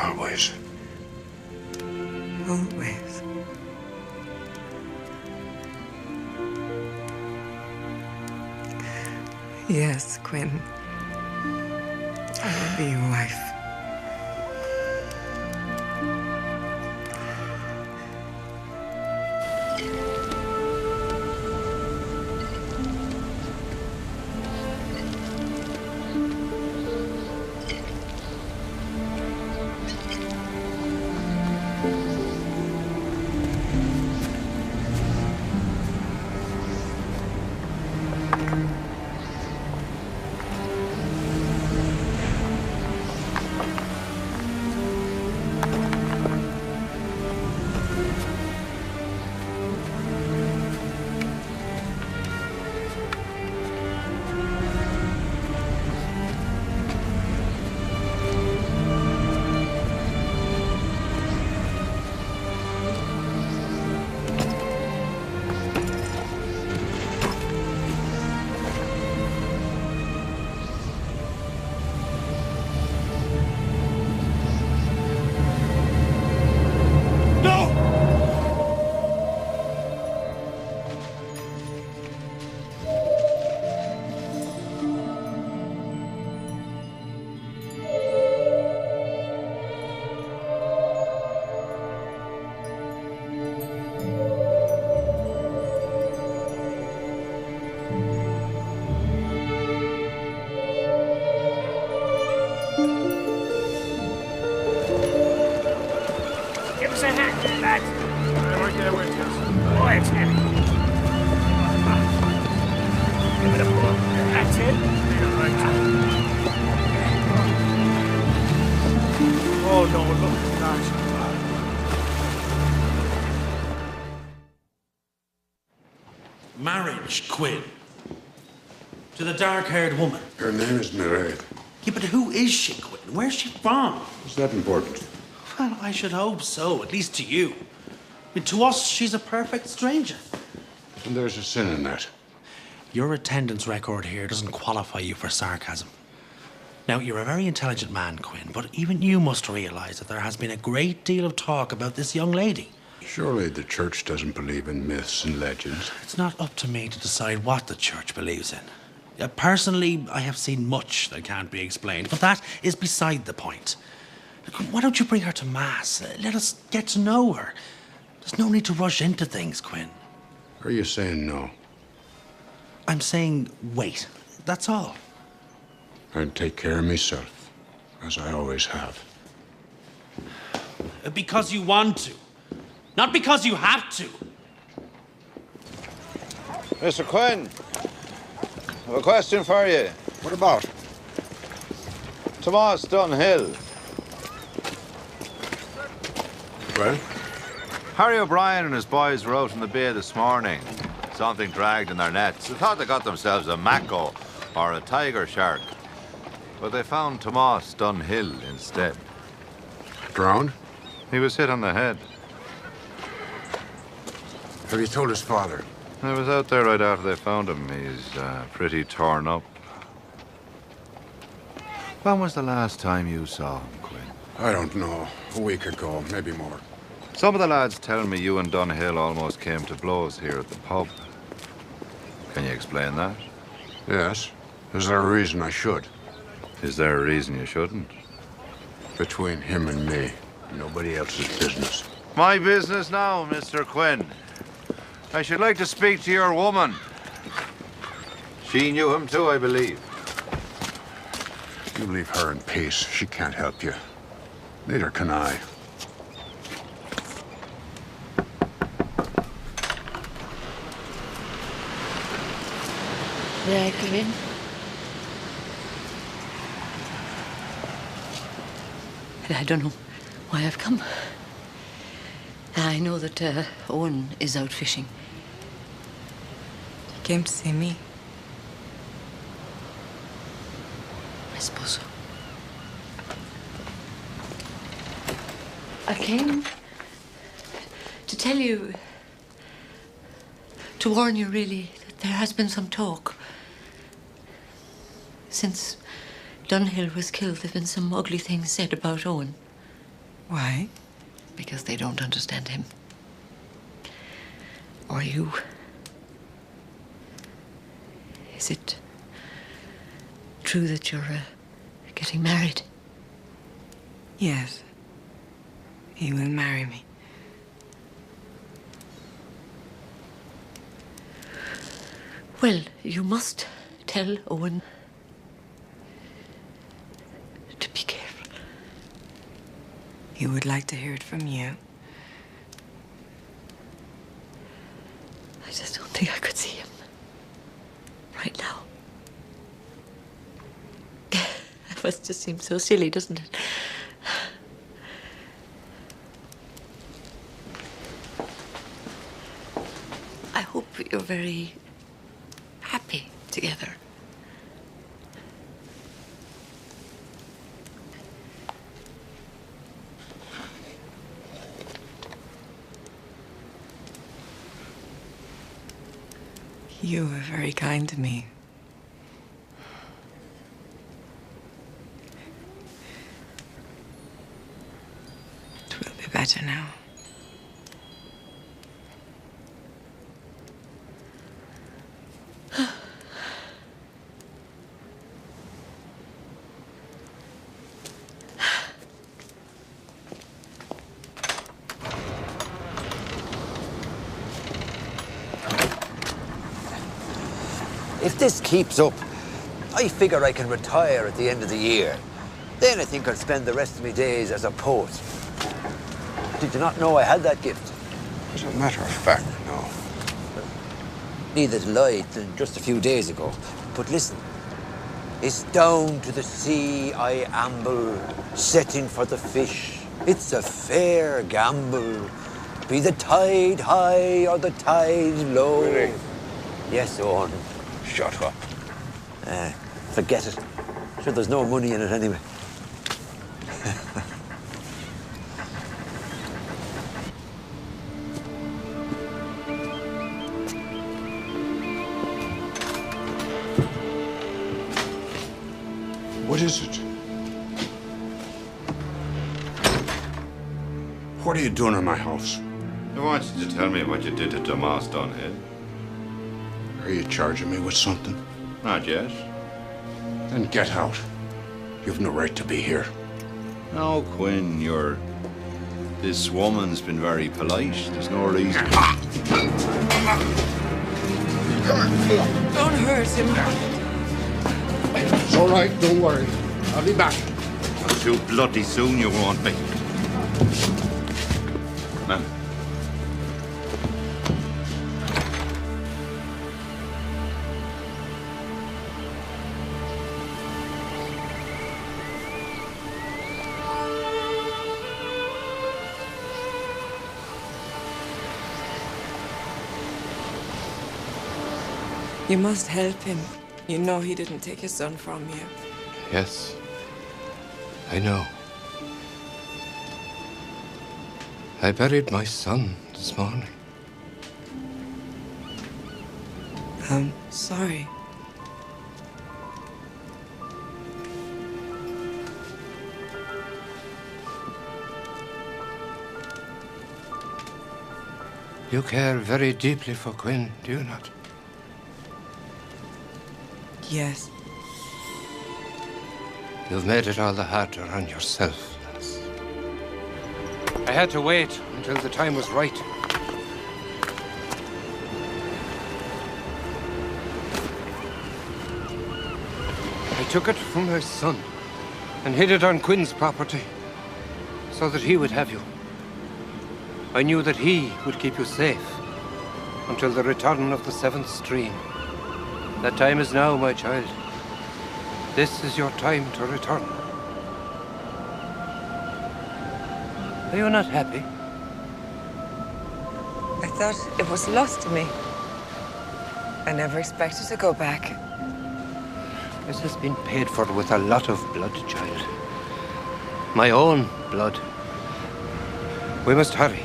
[SPEAKER 4] Always.
[SPEAKER 11] Always. Yes, Quinn. I will be your wife.
[SPEAKER 6] Marriage, Quinn. To the dark-haired woman.
[SPEAKER 4] Her name is Mairead.
[SPEAKER 6] Yeah, but who is she, Quinn? Where's she from?
[SPEAKER 4] Is that important?
[SPEAKER 6] Well, I should hope so, at least to you. I mean, to us, she's a perfect stranger.
[SPEAKER 4] And there's a sin in that.
[SPEAKER 6] Your attendance record here doesn't qualify you for sarcasm. Now, you're a very intelligent man, Quinn, but even you must realise that there has been a great deal of talk about this young lady.
[SPEAKER 4] Surely the church doesn't believe in myths and legends.
[SPEAKER 6] It's not up to me to decide what the church believes in. Personally, I have seen much that can't be explained, but that is beside the point. Why don't you bring her to Mass? Let us get to know her. There's no need to rush into things, Quinn.
[SPEAKER 4] Are you saying no?
[SPEAKER 6] I'm saying wait. That's all.
[SPEAKER 4] I'd take care of myself, as I always have.
[SPEAKER 6] Because you want to. Not because you have to.
[SPEAKER 15] Mr. Quinn, I have a question for you.
[SPEAKER 4] What about?
[SPEAKER 15] Tomas Dunhill.
[SPEAKER 4] Well?
[SPEAKER 15] Harry O'Brien and his boys were out in the bay this morning. Something dragged in their nets. They thought they got themselves a mako or a tiger shark. But they found Tomas Dunhill instead.
[SPEAKER 4] Drowned?
[SPEAKER 15] He was hit on the head.
[SPEAKER 4] Have you told his father?
[SPEAKER 15] I was out there right after they found him. He's pretty torn up. When was the last time you saw him, Quinn?
[SPEAKER 4] I don't know. A week ago, maybe more.
[SPEAKER 15] Some of the lads tell me you and Dunhill almost came to blows here at the pub. Can you explain that?
[SPEAKER 4] Yes. Is there a reason I should?
[SPEAKER 15] Is there a reason you shouldn't?
[SPEAKER 4] between him and me. Nobody else's business.
[SPEAKER 15] My business now, Mr. Quinn. I should like to speak to your woman. She knew him too, I believe.
[SPEAKER 4] You leave her in peace. She can't help you. Neither can I.
[SPEAKER 8] May I come in? I don't know why I've come. I know that Owen is out fishing.
[SPEAKER 11] He came to see me.
[SPEAKER 8] I suppose so. I came to tell you, to warn you really, that there has been some talk. Since Dunhill was killed, there have been some ugly things said about Owen.
[SPEAKER 11] Why?
[SPEAKER 8] Because they don't understand him. Or you. Is it true that you're getting married?
[SPEAKER 11] Yes. He will marry me.
[SPEAKER 8] Well, you must tell Owen to be careful.
[SPEAKER 11] He would like to hear it from you.
[SPEAKER 8] I just don't think I could see him right now. It must just seem so silly, doesn't it? I hope you're very happy together.
[SPEAKER 11] You were very kind to me. It will be better now.
[SPEAKER 2] If this keeps up, I figure I can retire at the end of the year. Then I think I'll spend the rest of my days as a poet. Did you not know I had that gift?
[SPEAKER 4] As a matter of fact, no.
[SPEAKER 2] Neither did I till just a few days ago. But listen, it's down to the sea I amble, setting for the fish. It's a fair gamble. Be the tide high or the tide low.
[SPEAKER 4] Really?
[SPEAKER 2] Yes, Owen.
[SPEAKER 4] Shut up.
[SPEAKER 2] Forget it. Sure, there's no money in it anyway.
[SPEAKER 4] What is it? What are you doing in my house?
[SPEAKER 15] I want you to tell me what you did to Tomas Dunhill.
[SPEAKER 4] Are you charging me with something?
[SPEAKER 15] Not yet.
[SPEAKER 4] Then get out. You've no right to be here.
[SPEAKER 15] No, Quinn, this woman's been very polite. There's no reason.
[SPEAKER 11] Don't hurt him.
[SPEAKER 4] It's all right, don't worry. I'll be back.
[SPEAKER 15] Not too bloody soon, you won't be. Man.
[SPEAKER 11] You must help him. You know he didn't take his son from you.
[SPEAKER 1] Yes, I know. I buried my son this morning.
[SPEAKER 11] I'm sorry.
[SPEAKER 1] You care very deeply for Quinn, do you not?
[SPEAKER 11] Yes.
[SPEAKER 1] You've made it all the harder on yourself,
[SPEAKER 9] I had to wait until the time was right. I took it from my son and hid it on Quinn's property so that he would have you. I knew that he would keep you safe until the return of the seventh stream. That time is now, my child. This is your time to return. Are you not happy?
[SPEAKER 11] I thought it was lost to me. I never expected to go back.
[SPEAKER 9] This has been paid for with a lot of blood, child. My own blood. We must hurry.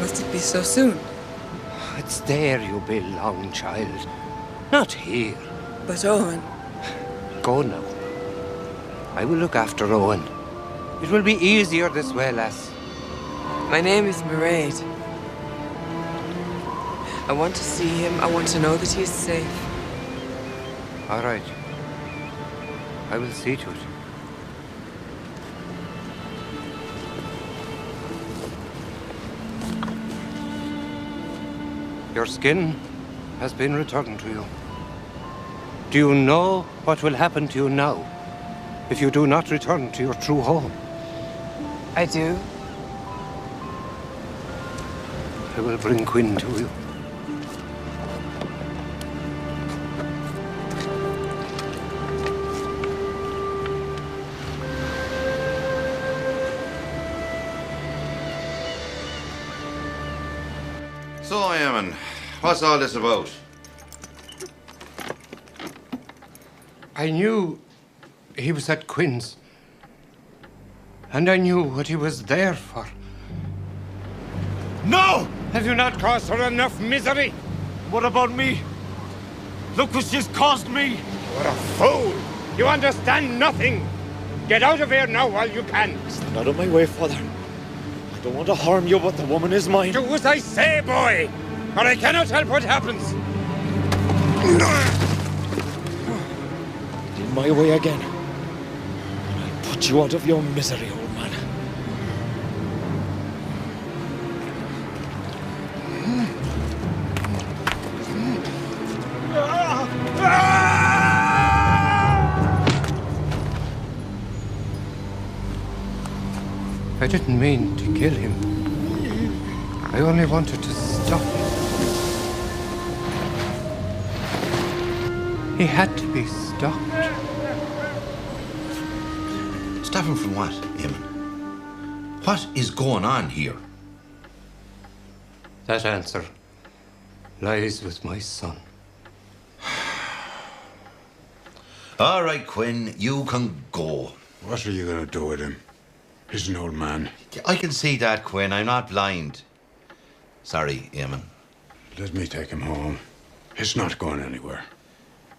[SPEAKER 11] Must it be so soon?
[SPEAKER 9] It's there you belong, child. Not here.
[SPEAKER 11] But Owen...
[SPEAKER 9] Go now. I will look after Owen. It will be easier this way, lass.
[SPEAKER 11] My name is Mairead. I want to see him. I want to know that he is safe.
[SPEAKER 9] All right. I will see to it. Your skin has been returned to you. Do you know what will happen to you now if you do not return to your true home?
[SPEAKER 11] I do.
[SPEAKER 9] I will bring Quinn to you.
[SPEAKER 15] So, Eamon, what's all this about?
[SPEAKER 9] I knew he was at Quinn's. And I knew what he was there for.
[SPEAKER 14] No! Have you not caused her enough misery?
[SPEAKER 10] What about me? Look what she's caused me!
[SPEAKER 14] You're a fool! You understand nothing! Get out of here now while you can!
[SPEAKER 10] Stand out of my way, Father. I don't want to harm you, but the woman is mine.
[SPEAKER 14] Do as I say, boy! Or I cannot help what happens!
[SPEAKER 10] In my way again. And I'll put you out of your misery, old man.
[SPEAKER 9] I didn't mean to kill him. I only wanted to stop him. He had to be stopped.
[SPEAKER 15] Stop him from what, Eamon? What is going on here?
[SPEAKER 9] That answer lies with my son.
[SPEAKER 15] All right, Quinn, you can go.
[SPEAKER 4] What are you going to do with him? He's an old man.
[SPEAKER 15] I can see that, Quinn. I'm not blind. Sorry, Eamon.
[SPEAKER 4] Let me take him home. He's not going anywhere.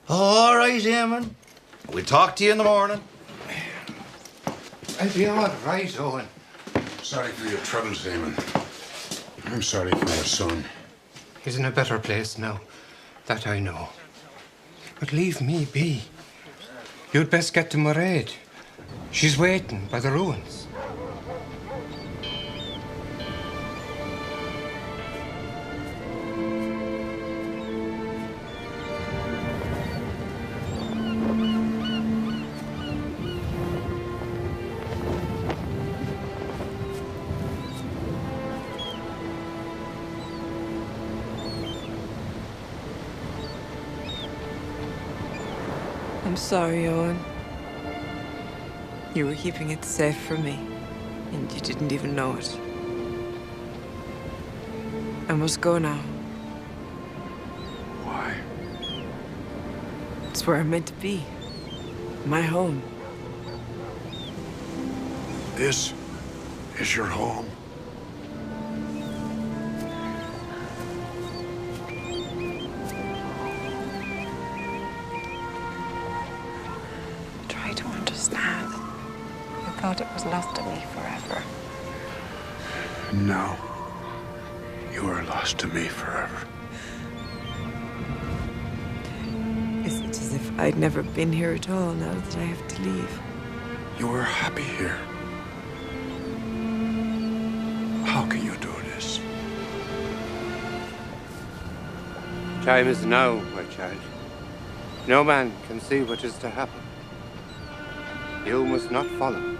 [SPEAKER 15] All right, Eamon. We'll talk to you in the morning.
[SPEAKER 9] I'll be all right, Owen.
[SPEAKER 4] Sorry for your troubles, Eamon. I'm sorry for your son.
[SPEAKER 9] He's in a better place now. That I know. But leave me be. You'd best get to Mairead. She's waiting by the ruins.
[SPEAKER 11] I'm sorry, Owen. You were keeping it safe for me, and you didn't even know it. I must go now.
[SPEAKER 4] Why?
[SPEAKER 11] It's where I'm meant to be. My home.
[SPEAKER 4] This is your home?
[SPEAKER 11] Try to understand. I thought it was lost to me forever.
[SPEAKER 4] No. You are lost to me forever.
[SPEAKER 11] Is it as if I'd never been here at all now that I have to leave?
[SPEAKER 4] You were happy here.
[SPEAKER 13] How can you do this?
[SPEAKER 9] Time is now, my child. No man can see what is to happen. You must not follow.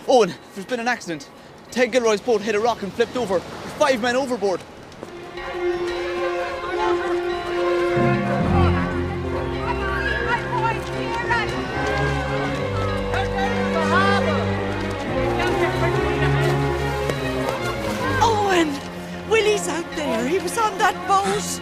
[SPEAKER 16] Owen, there's been an accident. Ted Gilroy's boat hit a rock and flipped over. 5 men overboard.
[SPEAKER 17] Owen! Willie's out there. He was on that boat.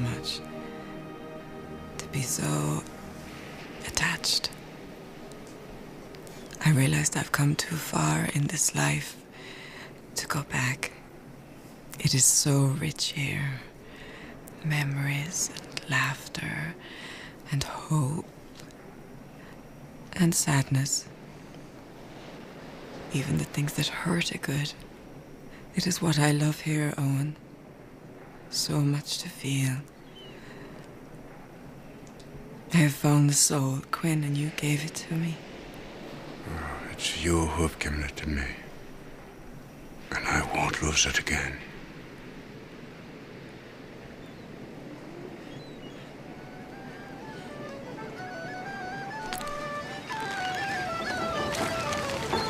[SPEAKER 11] much. To be so attached. I realized I've come too far in this life to go back. It is so rich here. Memories and laughter and hope and sadness. Even the things that hurt are good. It is what I love here, Owen. So much to feel. I have found the soul, Quinn, and you gave it to me.
[SPEAKER 4] Oh, it's you who have given it to me. And I won't lose it again.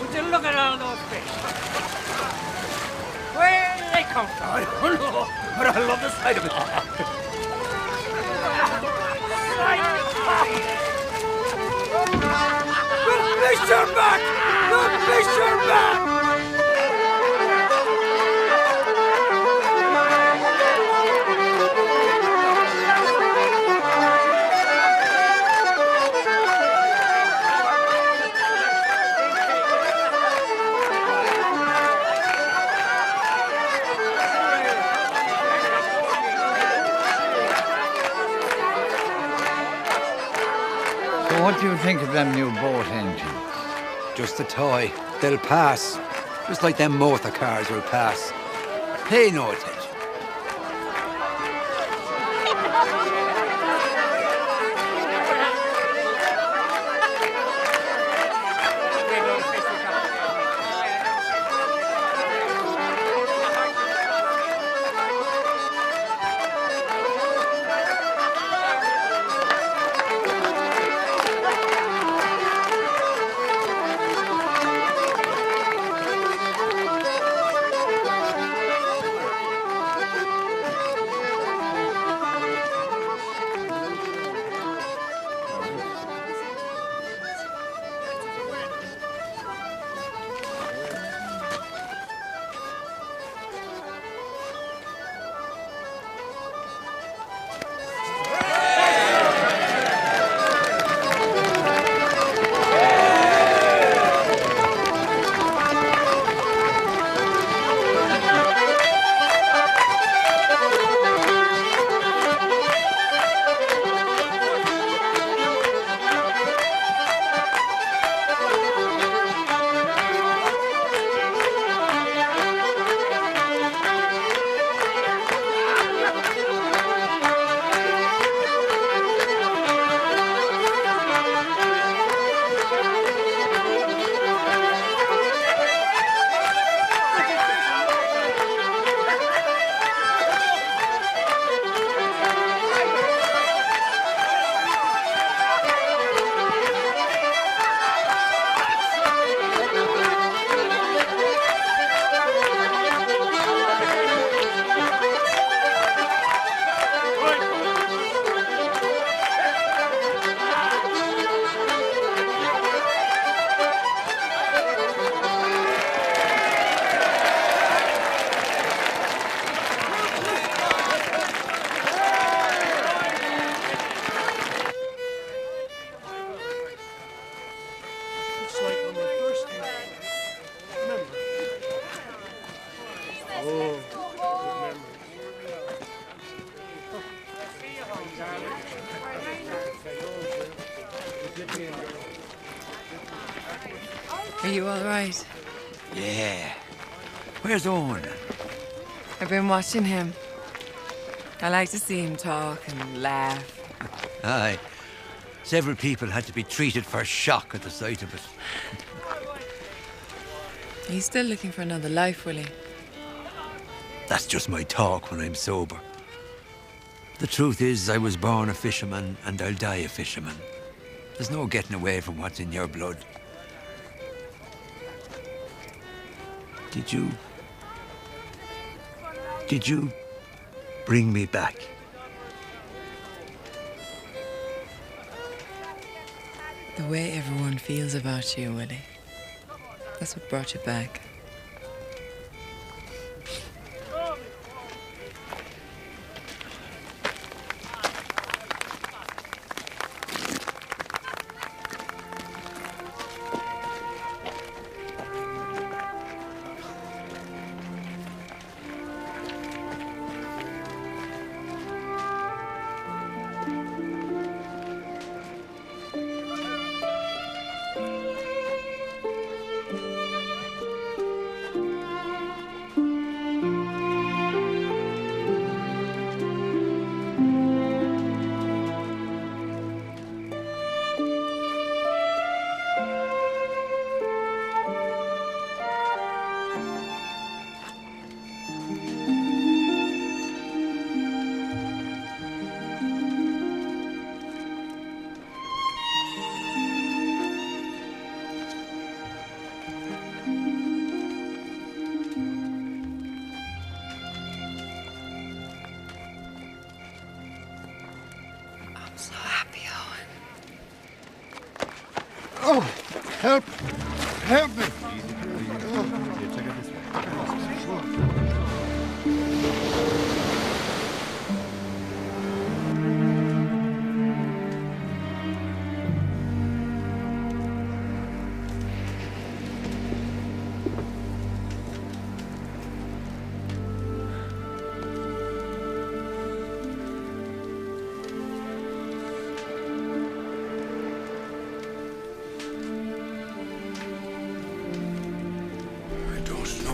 [SPEAKER 12] Would you look at all those fish? Where do they come from? I don't know, but I love the sight of it. The fish are back! The fish are back!
[SPEAKER 3] What do you think of them new boat engines?
[SPEAKER 2] Just a toy. They'll pass. Just like them motor cars will pass. Pay no attention.
[SPEAKER 11] Are you all right?
[SPEAKER 3] Yeah. Where's Owen?
[SPEAKER 11] I've been watching him. I like to see him talk and laugh.
[SPEAKER 2] Aye. Several people had to be treated for shock at the sight of it.
[SPEAKER 11] He's still looking for another life, will he?
[SPEAKER 2] That's just my talk when I'm sober. The truth is, I was born a fisherman and I'll die a fisherman. There's no getting away from what's in your blood. Did you bring me back?
[SPEAKER 11] The way everyone feels about you, Willie. That's what brought you back.
[SPEAKER 17] So happy, Owen.
[SPEAKER 13] Oh, help! Help me!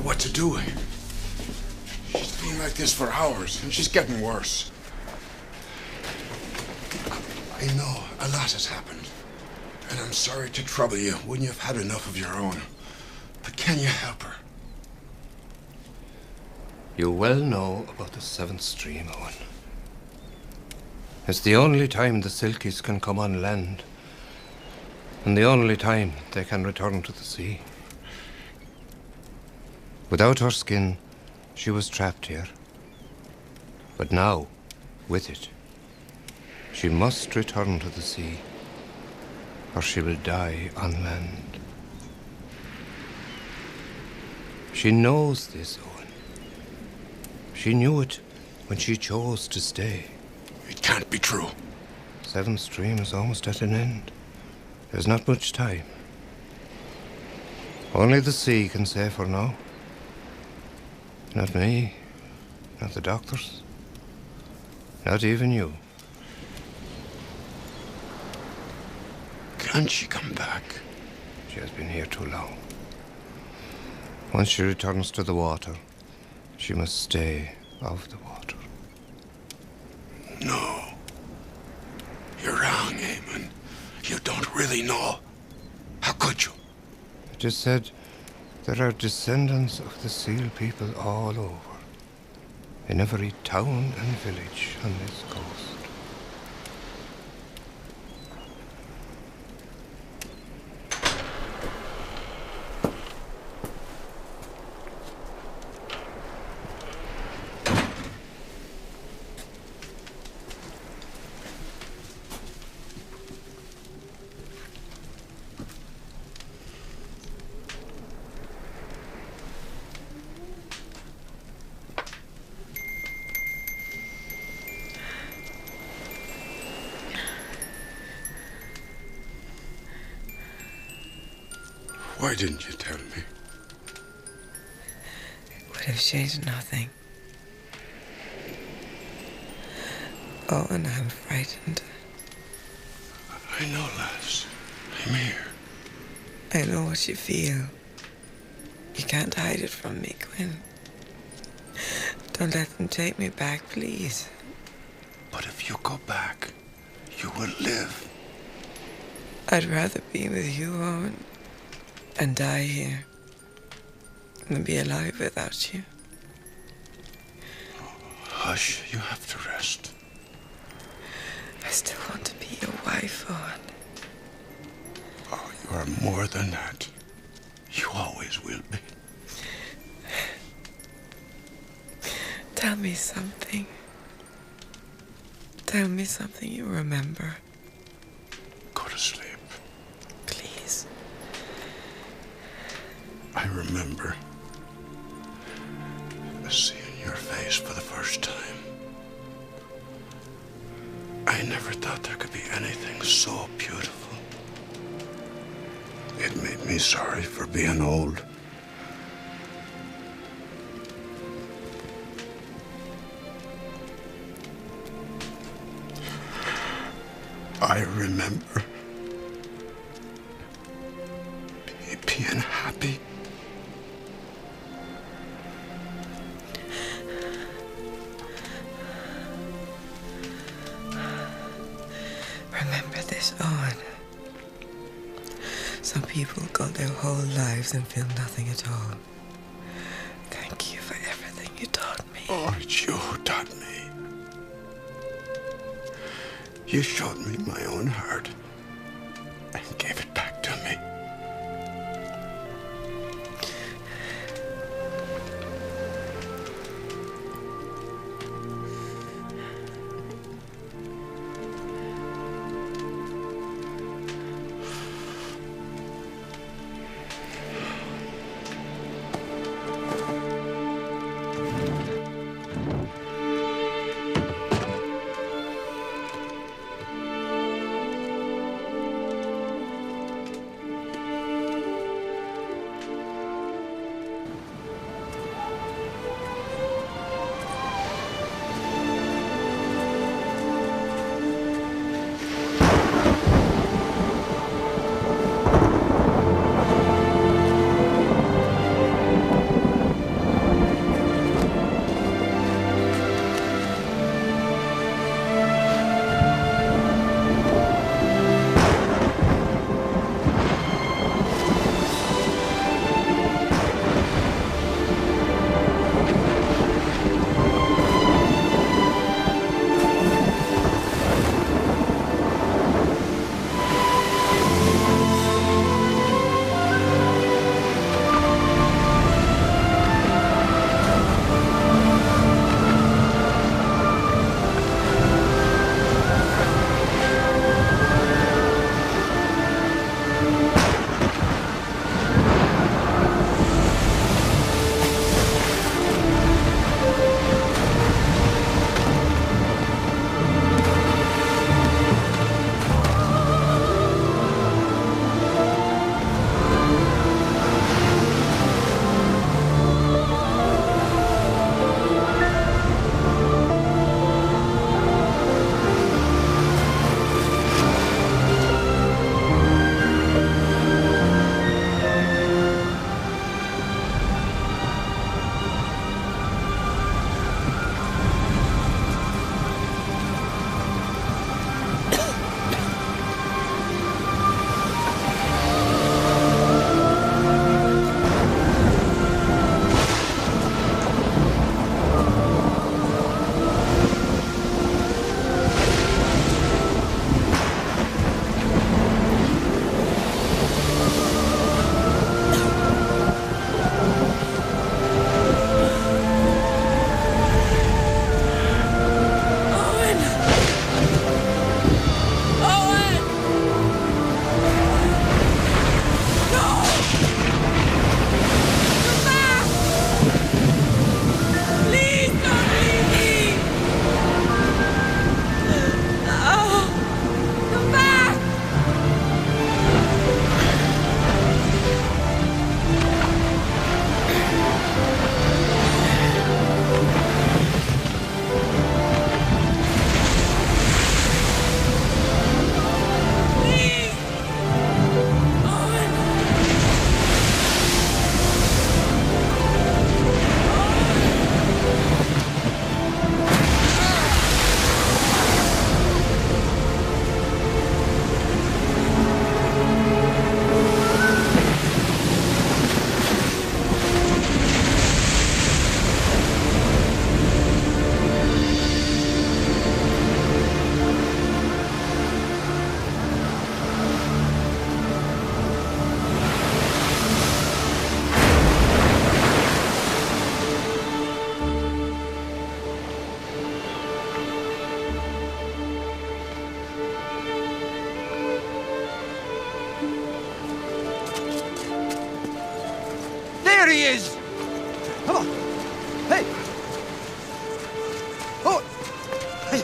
[SPEAKER 4] What to do? She's been like this for hours, and she's getting worse. I know a lot has happened, and I'm sorry to trouble you when you've had enough of your own. But can you help her?
[SPEAKER 1] You well know about the 7th Stream, Owen. It's the only time the Silkies can come on land, and the only time they can return to the sea. Without her skin, she was trapped here. But now, with it, she must return to the sea, or she will die on land. She knows this, Owen. She knew it when she chose to stay.
[SPEAKER 4] It can't be true.
[SPEAKER 1] 7th Stream is almost at an end. There's not much time. Only the sea can save her now. Not me, not the doctors, not even you.
[SPEAKER 4] Can't she come back?
[SPEAKER 1] She has been here too long. Once she returns to the water, she must stay of the water.
[SPEAKER 4] No. You're wrong, Eamon. You don't really know. How could you?
[SPEAKER 1] It is said there are descendants of the Seal people all over, in every town and village on this coast.
[SPEAKER 4] Why didn't you tell me?
[SPEAKER 11] It would have changed nothing. Oh, and I'm frightened.
[SPEAKER 4] I know, lass. I'm here.
[SPEAKER 11] I know what you feel. You can't hide it from me, Quinn. Don't let them take me back, please.
[SPEAKER 4] But if you go back, you will live.
[SPEAKER 11] I'd rather be with you, Owen, and die here than be alive without you.
[SPEAKER 4] Hush, you have to rest.
[SPEAKER 11] I still want to be your wife, Owen.
[SPEAKER 4] Oh, you are more than that. You always will be.
[SPEAKER 11] Tell me something. Tell me something you remember.
[SPEAKER 4] Go to sleep.
[SPEAKER 11] Please.
[SPEAKER 4] I remember seeing your face for the first time. I never thought there could be anything so beautiful. It made me sorry for being old. I remember being happy.
[SPEAKER 11] Remember this, Owen. Some people go their whole lives and feel nothing at all. Thank you for everything you taught me.
[SPEAKER 4] Oh, it's you who taught me. You showed me my own heart and gave it back to me.
[SPEAKER 3] he is!
[SPEAKER 2] Come on. Hey! Oh! Hey!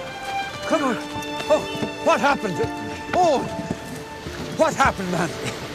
[SPEAKER 2] Come on! Oh! What happened? Oh! What happened, man?